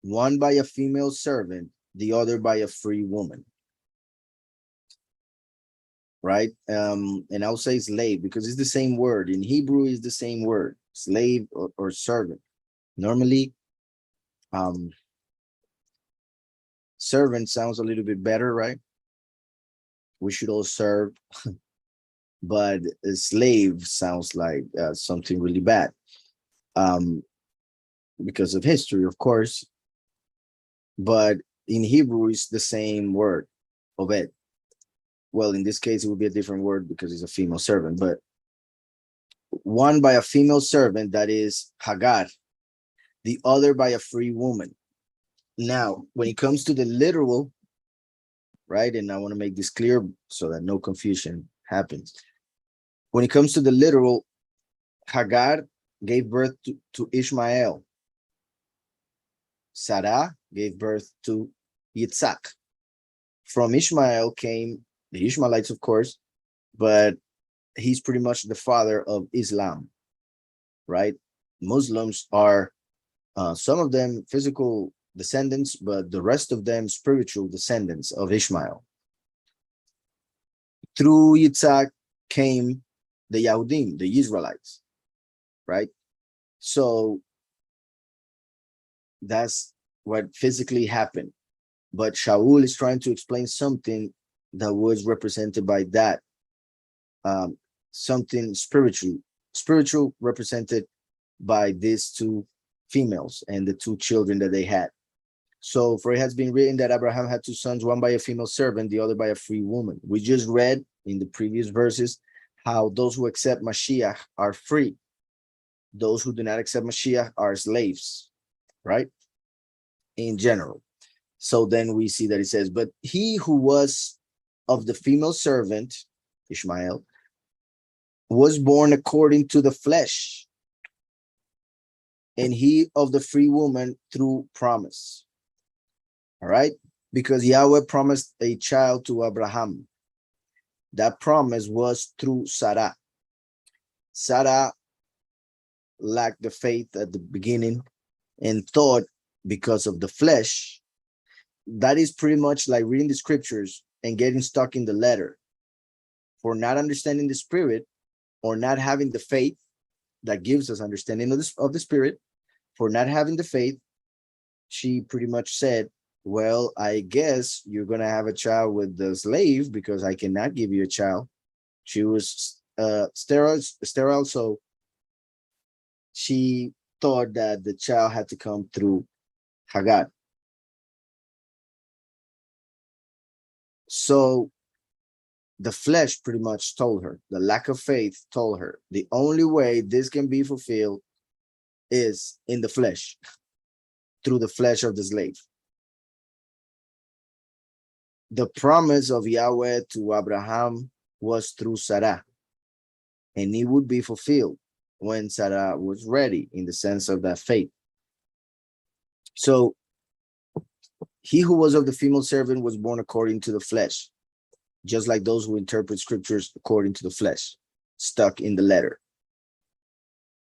[SPEAKER 1] one by a female servant, the other by a free woman. Right? And I'll say slave because it's the same word. In Hebrew, is the same word, slave or servant. Normally, servant sounds a little bit better, right? We should all serve, but a slave sounds like something really bad. Because of history, of course. But in Hebrew, it's the same word, obed. Well, in this case, it would be a different word because it's a female servant, but one by a female servant, that is Hagar, the other by a free woman. Now, when it comes to the literal, right, and I want to make this clear so that no confusion happens. When it comes to the literal, Hagar gave birth to Ishmael. Sarah gave birth to Yitzhak. From Ishmael came the Ishmaelites, of course, but he's pretty much the father of Islam, right? Muslims are, some of them physical descendants, but the rest of them spiritual descendants of Ishmael. Through Yitzhak came the Yahudim, the Israelites, right? So that's what physically happened. But Shaul is trying to explain something that was represented by that, something spiritual represented by these two females and the two children that they had. So, for it has been written that Abraham had two sons, one by a female servant, the other by a free woman. We just read in the previous verses how those who accept Mashiach are free. Those who do not accept Mashiach are slaves, right? In general. So then we see that it says, but he who was of the female servant, Ishmael, was born according to the flesh, and he of the free woman through promise. All right? Because Yahweh promised a child to Abraham. That promise was through Sarah. Sarah lacked the faith at the beginning and thought because of the flesh. That is pretty much like reading the scriptures and getting stuck in the letter. For not understanding the spirit or not having the faith that gives us understanding of the spirit, for not having the faith, she pretty much said, well, I guess you're going to have a child with the slave because I cannot give you a child. She was sterile, so she thought that the child had to come through Hagar. So the flesh pretty much told her, the lack of faith told her, the only way this can be fulfilled is in the flesh. through the flesh of the slave. The promise of Yahweh to Abraham was through Sarah, and it would be fulfilled when Sarah was ready, in the sense of that faith. So he who was of the female servant was born according to the flesh, just like those who interpret scriptures according to the flesh, stuck in the letter.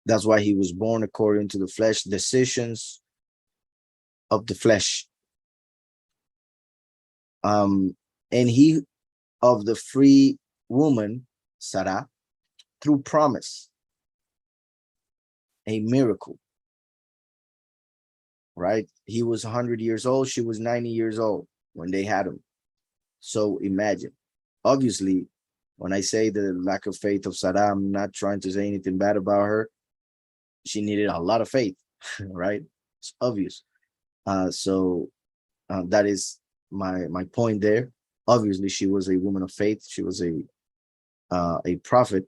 [SPEAKER 1] That's why he was born according to the flesh, decisions of the flesh. And he of the free woman, Sarah, through promise, a miracle, right? He was 100 years old. She was 90 years old when they had him. So imagine, obviously, when I say the lack of faith of Sarah, I'm not trying to say anything bad about her. She needed a lot of faith, right? It's obvious. That is my point there. Obviously, she was a woman of faith. She was a prophet.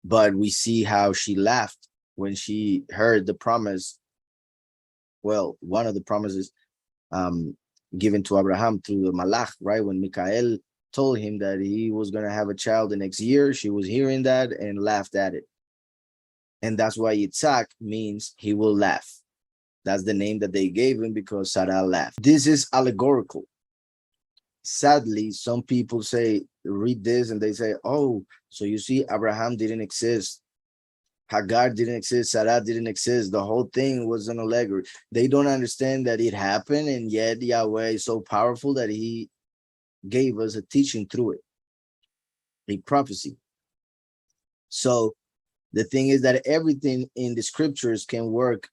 [SPEAKER 1] But we see how she laughed when she heard the promise. Well, one of the promises given to Abraham through the Malach, right? When Michael told him that he was going to have a child the next year, she was hearing that and laughed at it. And that's why Yitzhak means he will laugh. That's the name that they gave him, because Sarah laughed. This is allegorical. Sadly, some people read this and they say, oh, so you see, Abraham didn't exist. Hagar didn't exist. Sarah didn't exist. The whole thing was an allegory. They don't understand that it happened, and yet Yahweh is so powerful that he gave us a teaching through it, a prophecy. So the thing is that everything in the scriptures can work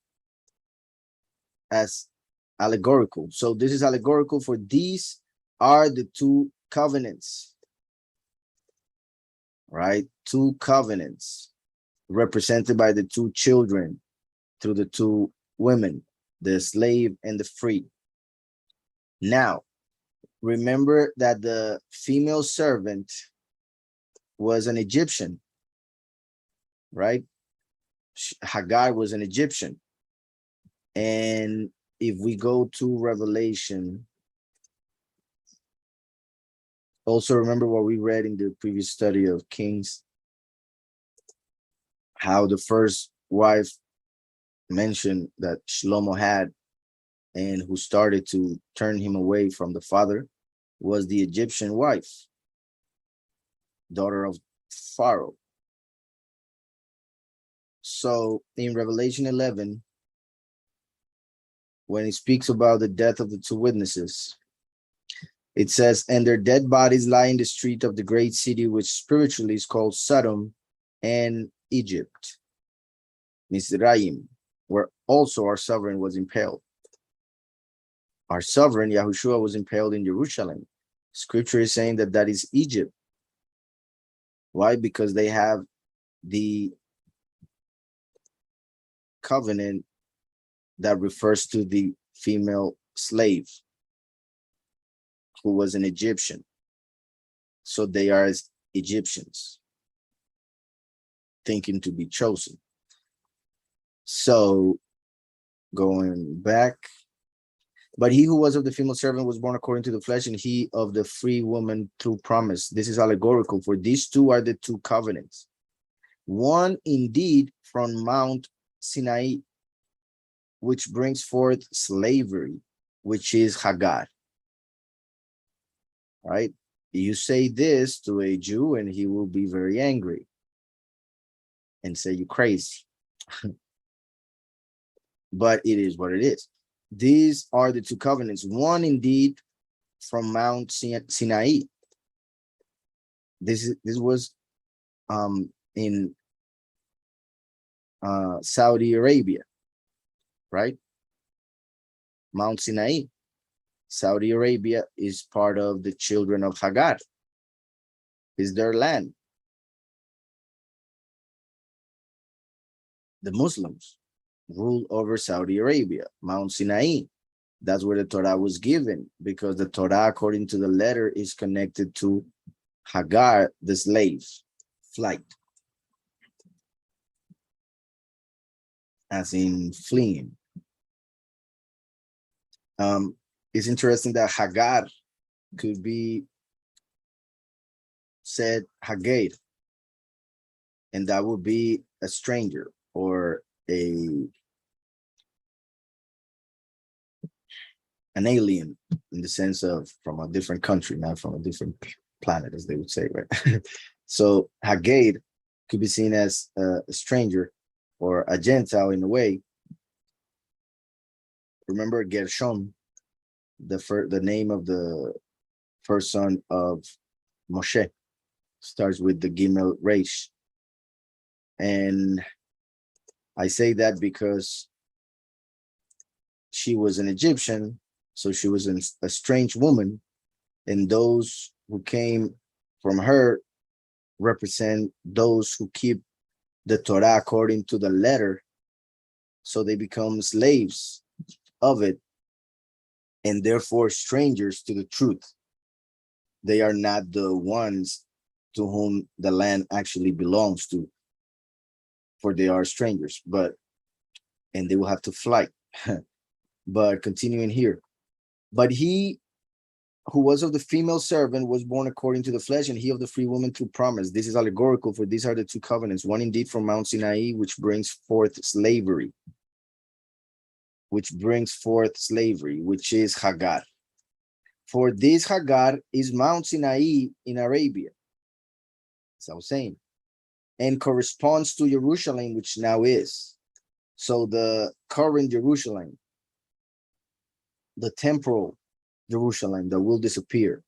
[SPEAKER 1] as allegorical. So this is allegorical, for these are the two covenants, right? Two covenants represented by the two children through the two women, the slave and the free. Now, remember that the female servant was an Egyptian, right? Hagar was an Egyptian. And if we go to Revelation, also remember what we read in the previous study of Kings, how the first wife mentioned that Shlomo had, and who started to turn him away from the father, was the Egyptian wife, daughter of Pharaoh. So in Revelation 11, when he speaks about the death of the two witnesses, it says, and their dead bodies lie in the street of the great city, which spiritually is called Sodom and Egypt, Mizraim, where also our sovereign was impaled. Our sovereign, Yahushua, was impaled in Jerusalem. Scripture is saying that that is Egypt. Why? Because they have the covenant that refers to the female slave who was an Egyptian. So they are as Egyptians, thinking to be chosen. So going back, but he who was of the female servant was born according to the flesh, and he of the free woman through promise. This is allegorical, for these two are the two covenants. One indeed from Mount Sinai, which brings forth slavery, which is Hagar. Right? You say this to a Jew and he will be very angry and say you crazy. But it is what it is. These are the two covenants. One indeed from Mount Sinai. This was in Saudi Arabia, right? Mount Sinai. Saudi Arabia is part of the children of Hagar. Is their land. The Muslims rule over Saudi Arabia, Mount Sinai. That's where the Torah was given, because the Torah, according to the letter, is connected to Hagar, the slave flight. as in fleeing. It's interesting that Hagar could be said Hagar, and that would be a stranger or an alien, in the sense of from a different country, not from a different planet, as they would say, right? So Hagar could be seen as a stranger or a Gentile in a way. Remember Gershon, the name of the first son of Moshe, starts with the Gimel Resh. And I say that because she was an Egyptian, so she was a strange woman, and those who came from her represent those who keep the Torah according to the letter, so they become slaves of it, and therefore strangers to the truth. They are not the ones to whom the land actually belongs to, for they are strangers, and they will have to fly. But continuing here, but he who was of the female servant was born according to the flesh, and he of the free woman through promise. This is allegorical, for these are the two covenants, one indeed from Mount Sinai, which brings forth slavery, which is Hagar. For this Hagar is Mount Sinai in Arabia, as I was saying, and corresponds to Jerusalem, which now is. So the current Jerusalem, the temporal Jerusalem that will disappear,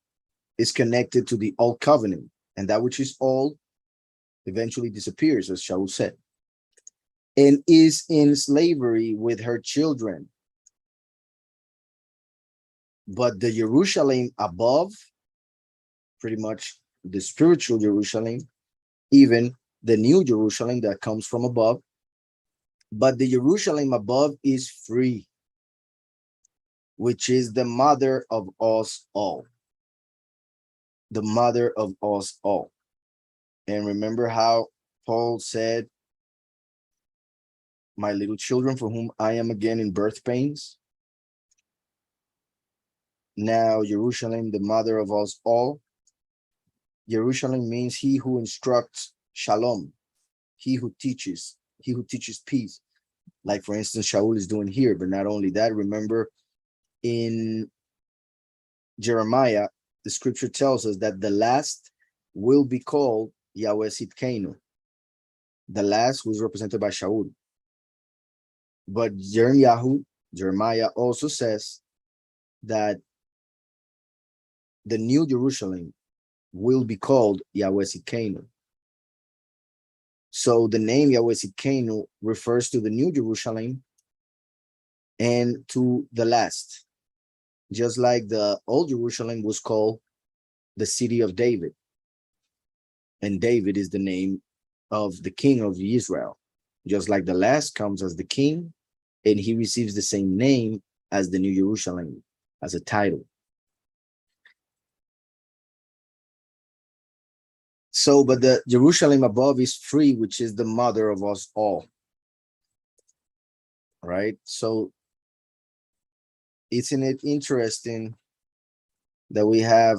[SPEAKER 1] is connected to the old covenant, and that which is old eventually disappears, as Shaul said, and is in slavery with her children. But the Jerusalem above, pretty much the spiritual Jerusalem, even the new Jerusalem that comes from above, but the Jerusalem above is free, which is the mother of us all. The mother of us all. And remember how Paul said, my little children, for whom I am again in birth pains. Now Jerusalem, the mother of us all. Jerusalem means he who instructs shalom, he who teaches peace. Like, for instance, Shaul is doing here. But not only that, remember in Jeremiah, the scripture tells us that the last will be called Yahweh Sitkenu. The last was represented by Shaul. But Jeremiah also says that the new Jerusalem will be called Yahweh Sitkenu. So the name Yahweh Sitkenu refers to the new Jerusalem and to the last. Just like the old Jerusalem was called the city of David. And David is the name of the king of Israel. Just like the last comes as the king, and he receives the same name as the New Jerusalem, as a title. So, but the Jerusalem above is free, which is the mother of us all. Right? So, isn't it interesting that we have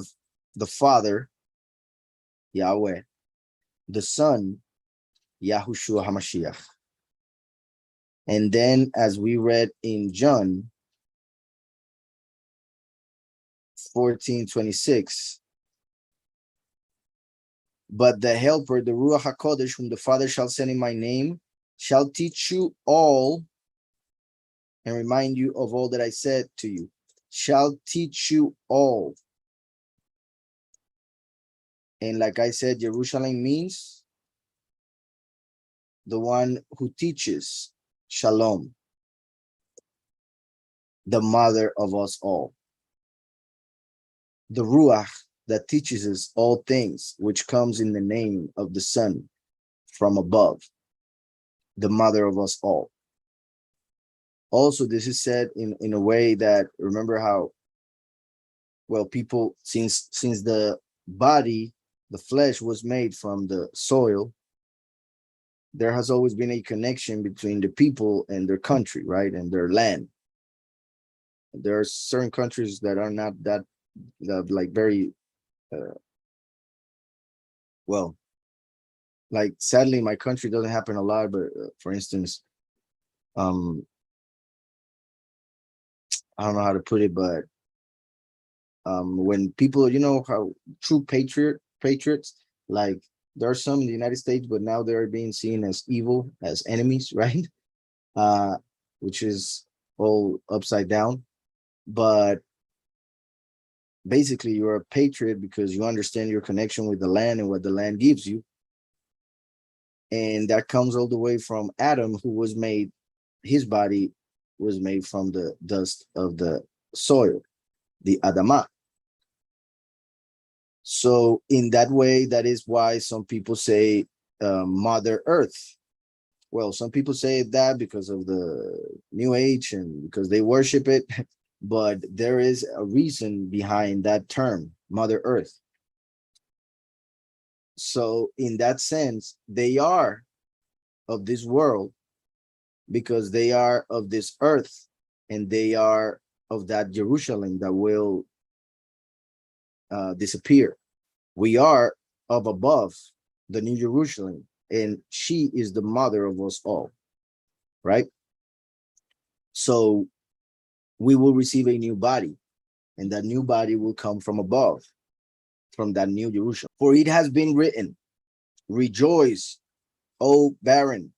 [SPEAKER 1] the Father, Yahweh, the Son, Yahushua HaMashiach. And then, as we read in John 14:26, but the Helper, the Ruach HaKodesh, whom the Father shall send in my name, shall teach you all and remind you of all that I said to you. Shall teach you all. And like I said, Jerusalem means the one who teaches Shalom, the mother of us all. The Ruach that teaches us all things, which comes in the name of the Son from above, the mother of us all. Also, this is said in a way that, remember how, well, people, since the body, the flesh was made from the soil, there has always been a connection between the people and their country, right, and their land. There are certain countries that are not that like very uh, well, like sadly my country doesn't happen a lot, but for instance, um I don't know how to put it, but when people, you know, how true patriots, like there are some in the United States, but now they're being seen as evil, as enemies, right? uh which is all upside down. But basically you're a patriot because you understand your connection with the land and what the land gives you, and that comes all the way from Adam, who was made, his body was made from the dust of the soil, the Adamah. So in that way, that is why some people say Mother Earth. Well, some people say that because of the New Age and because they worship it, but there is a reason behind that term, Mother Earth. So in that sense, they are of this world because they are of this earth, and they are of that Jerusalem that will disappear. We are of above, the New Jerusalem, and she is the mother of us all, right? So we will receive a new body, and that new body will come from above, from that New Jerusalem. For it has been written, rejoice, O barren,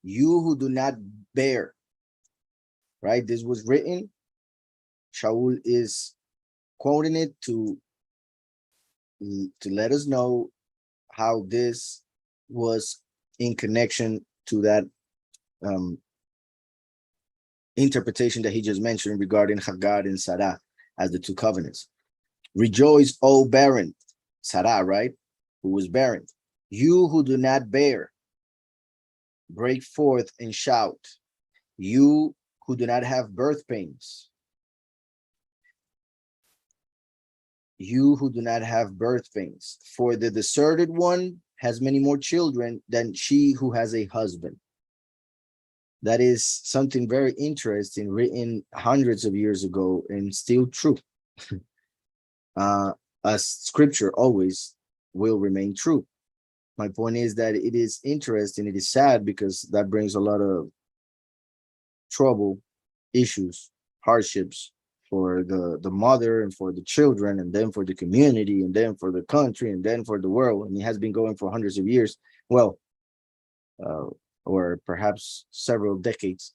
[SPEAKER 1] you who do not bear, right? This was written. Shaul is quoting it to let us know how this was in connection to that um, interpretation that he just mentioned regarding Hagar and Sarah as the two covenants. Rejoice, O barren, Sarah, right? Who was barren. You who do not bear, break forth and shout. You who do not have birth pains. You who do not have birth pains. For the deserted one has many more children than she who has a husband. That is something very interesting, written hundreds of years ago and still true. uh, as scripture always will remain true. My point is that it is interesting, it is sad because that brings a lot of trouble, issues, hardships for the mother and for the children, and then for the community, and then for the country, and then for the world. And it has been going for hundreds of years. Well, uh, or perhaps several decades.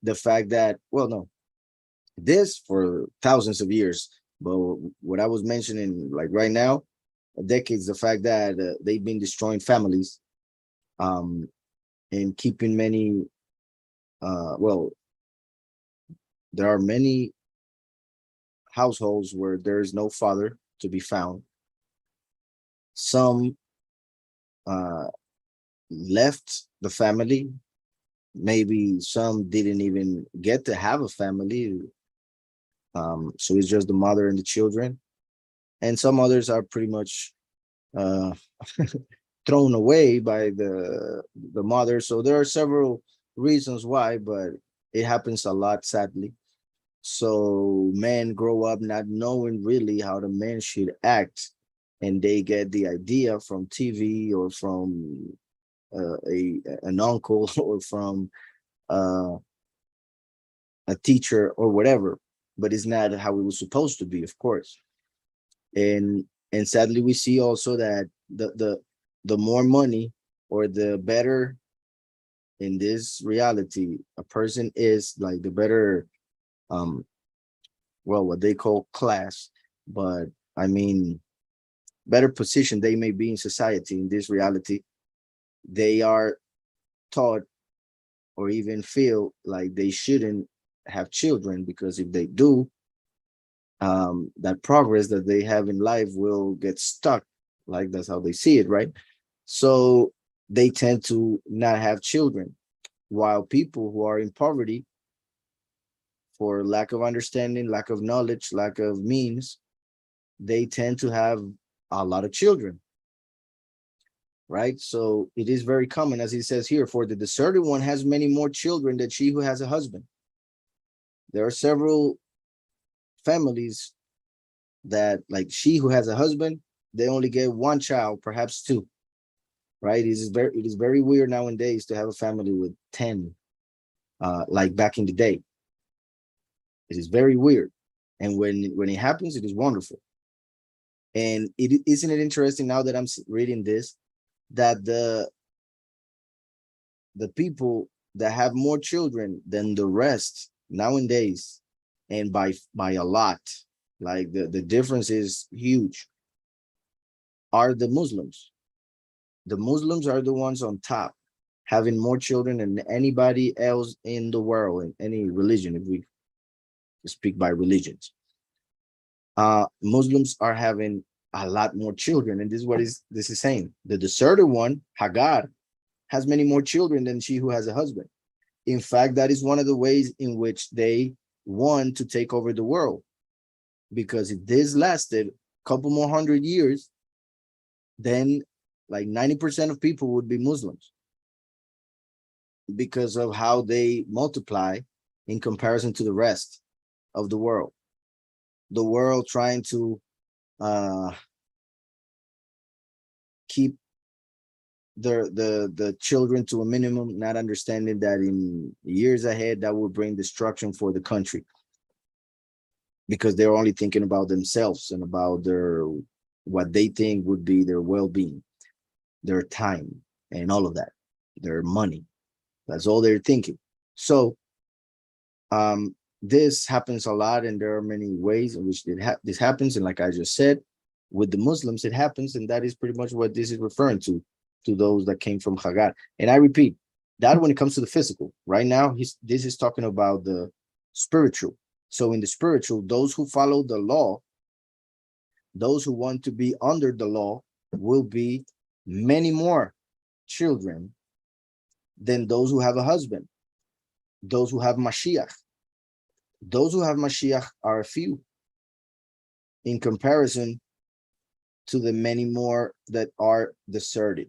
[SPEAKER 1] The fact that, well, no, this for thousands of years. But what I was mentioning, like right now, decades, the fact that they've been destroying families, um, and keeping many, well, there are many households where there is no father to be found. Some uh, left the family. Maybe some didn't even get to have a family. So it's just the mother and the children. And some others are pretty much uh, thrown away by the mother. So there are several reasons why, but it happens a lot, sadly. So men grow up not knowing really how the men should act, and they get the idea from TV or from an uncle or from uh, a teacher or whatever. But it's not how it was supposed to be, of course. And sadly, we see also that the more money or the better in this reality a person is, like the better um well, what they call class, but I mean better position they may be in society in this reality, they are taught or even feel like they shouldn't have children, because if they do, that progress that they have in life will get stuck. Like that's how they see it, right? So they tend to not have children, while people who are in poverty, for lack of understanding, lack of knowledge, lack of means, they tend to have a lot of children, right? So it is very common, as he says here, for the deserted one has many more children than she who has a husband. There are several families that, like, she who has a husband, they only get one child, perhaps two, right? It is very weird nowadays to have a family with 10, like back in the day. It is very weird. And when it happens, it is wonderful. And isn't it interesting now that I'm reading this, that the people that have more children than the rest nowadays, and by a lot, like the difference is huge, are the Muslims. The Muslims are the ones on top, having more children than anybody else in the world, in any religion, if we speak by religions. Muslims are having a lot more children, and this is what this is saying. The deserted one, Hagar, has many more children than she who has a husband. In fact, that is one of the ways in which they want to take over the world. Because if this lasted a couple more 100 years, then like 90% of people would be Muslims, because of how they multiply in comparison to the rest of the world. The world trying to keep the children to a minimum, not understanding that in years ahead that will bring destruction for the country, because they're only thinking about themselves and about what they think would be their well-being, their time, and all of that, their money. That's all they're thinking. So this happens a lot, and there are many ways in which this happens. And like I just said, with the Muslims, it happens, and that is pretty much what this is referring to those that came from Hagar. And I repeat, that when it comes to the physical, right now, this is talking about the spiritual. So in the spiritual, those who follow the law, those who want to be under the law, will be many more children than those who have a husband, those who have Mashiach. Those who have Mashiach are a few in comparison to the many more that are deserted.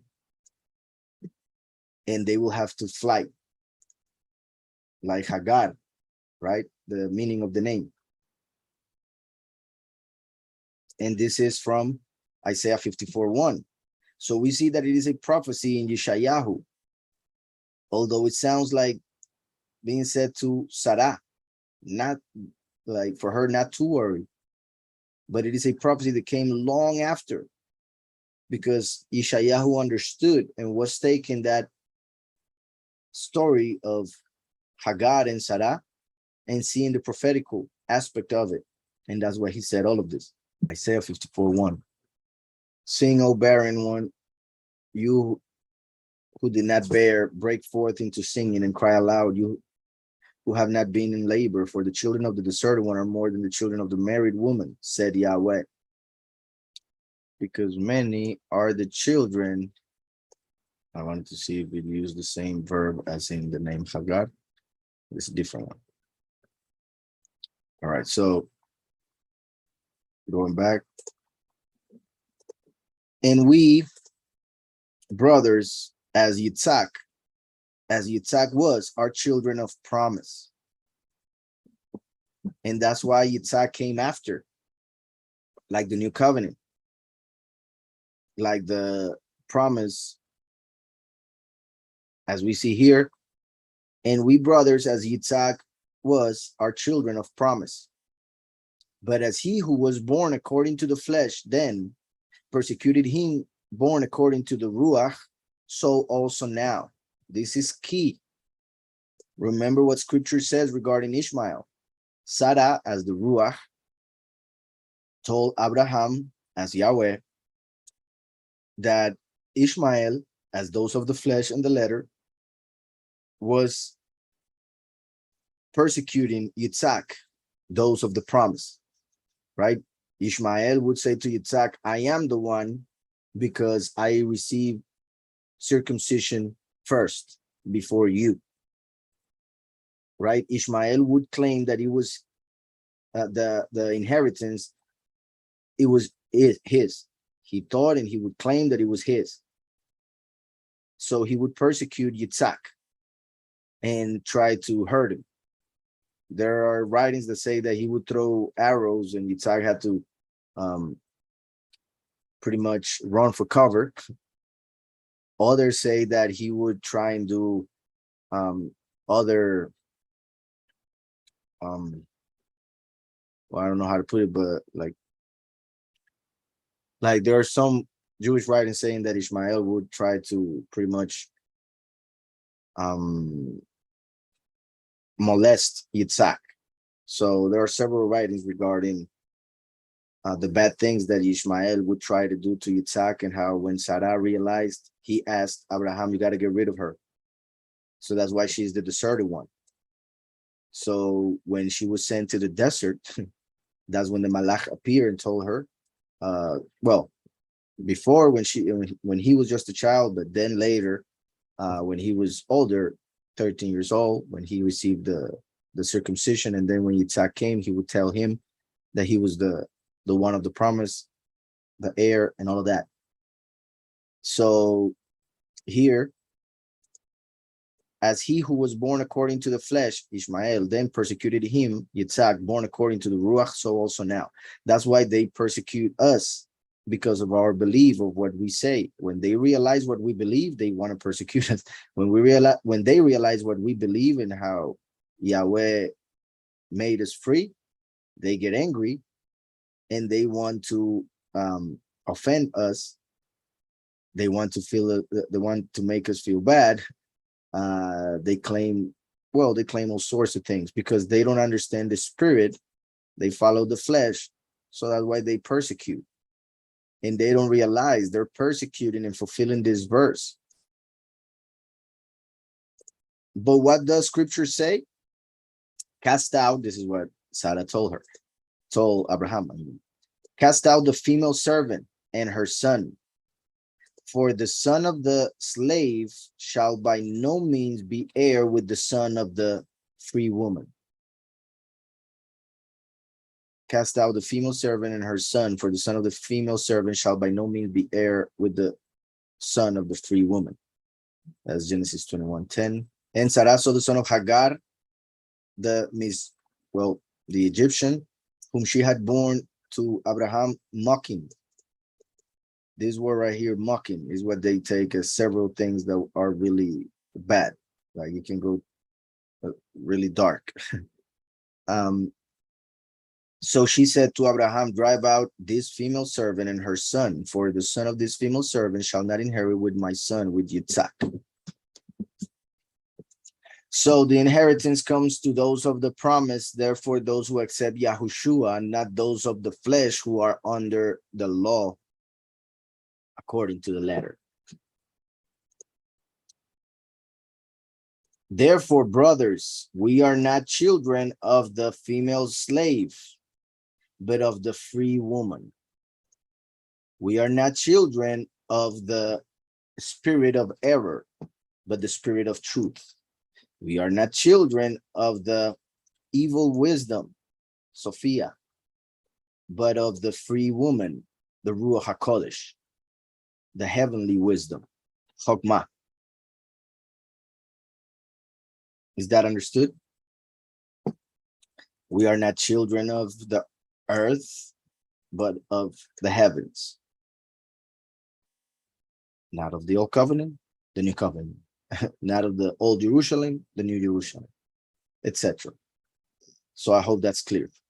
[SPEAKER 1] And they will have to fly like Hagar, right? The meaning of the name. And this is from Isaiah 54:1. So we see that it is a prophecy in Yeshayahu, although it sounds like being said to Sarah, not like for her not to worry, but it is a prophecy that came long after, because Yeshayahu understood and was taking that story of Hagar and Sarah and seeing the prophetical aspect of it. And that's why he said all of this. Isaiah 54:1. Sing, O barren one, you who did not bear, break forth into singing and cry aloud, you who have not been in labor, for the children of the deserted one are more than the children of the married woman, said Yahweh. Because many are the children. I wanted to see if it used the same verb as in the name Hagar. It's a different one. All right, so going back. And we, brothers, as Yitzhak was, are children of promise. And that's why Yitzhak came after, like the new covenant, like the promise, as we see here. And we, brothers, as Yitzhak was, are children of promise. But as he who was born according to the flesh then persecuted him born according to the Ruach, so also now. This is key. Remember what scripture says regarding Ishmael. Sarah, as the Ruach, told Abraham, as Yahweh, that Ishmael, as those of the flesh and the letter, was persecuting Yitzhak, those of the promise, right? Ishmael would say to Yitzhak, I am the one because I received circumcision first before you, right? Ishmael would claim that it was the inheritance, it was his. He thought, and he would claim that it was his. So he would persecute Yitzhak and try to hurt him. There are writings that say that he would throw arrows and Yitzhak had to pretty much run for cover. Others say that he would try and do other well, I don't know how to put it, but like there are some Jewish writings saying that Ishmael would try to pretty much molest Yitzhak. So there are several writings regarding the bad things that Ishmael would try to do to Yitzhak, and how when Sarah realized, he asked Abraham, you got to get rid of her. So that's why she's the deserted one. So when she was sent to the desert, that's when the Malach appeared and told her, well, before when he was just a child, but then later, when he was older, 13 years old, when he received the circumcision, and then when Yitzhak came, he would tell him that he was the one of the promise, the heir, and all of that. So here, as he who was born according to the flesh, Ishmael, then persecuted him, Yitzhak, born according to the Ruach, so also now. That's why they persecute us, because of our belief of what we say. When they realize what we believe, they want to persecute us. When they realize what we believe and how Yahweh made us free, they get angry and they want to offend us. They want to make us feel bad. They claim all sorts of things because they don't understand the spirit. They follow the flesh, so that's why they persecute. And they don't realize they're persecuting and fulfilling this verse. But what does scripture say? Cast out, this is what Sarah told Abraham, cast out the female servant and her son, for the son of the slave shall by no means be heir with the son of the free woman. Cast out the female servant and her son, for the son of the female servant shall by no means be heir with the son of the free woman. That's Genesis 21:10. And Sarah saw the son of Hagar, the Egyptian, whom she had born to Abraham, mocking. This word right here, mocking, is what they take as several things that are really bad. Like it can go really dark. So she said to Abraham, drive out this female servant and her son, for the son of this female servant shall not inherit with my son, with Yitzhak. So the inheritance comes to those of the promise, therefore those who accept Yahushua, not those of the flesh who are under the law, according to the letter. Therefore, brothers, we are not children of the female slave, but of the free woman. We are not children of the spirit of error, but the spirit of truth. We are not children of the evil wisdom, Sophia, but of the free woman, the Ruach HaKodesh, the heavenly wisdom, Chokmah. Is that understood? We are not children of the earth, but of the heavens. Not of the old covenant, the new covenant. Not of the old Jerusalem, the new Jerusalem, etc. So I hope that's clear.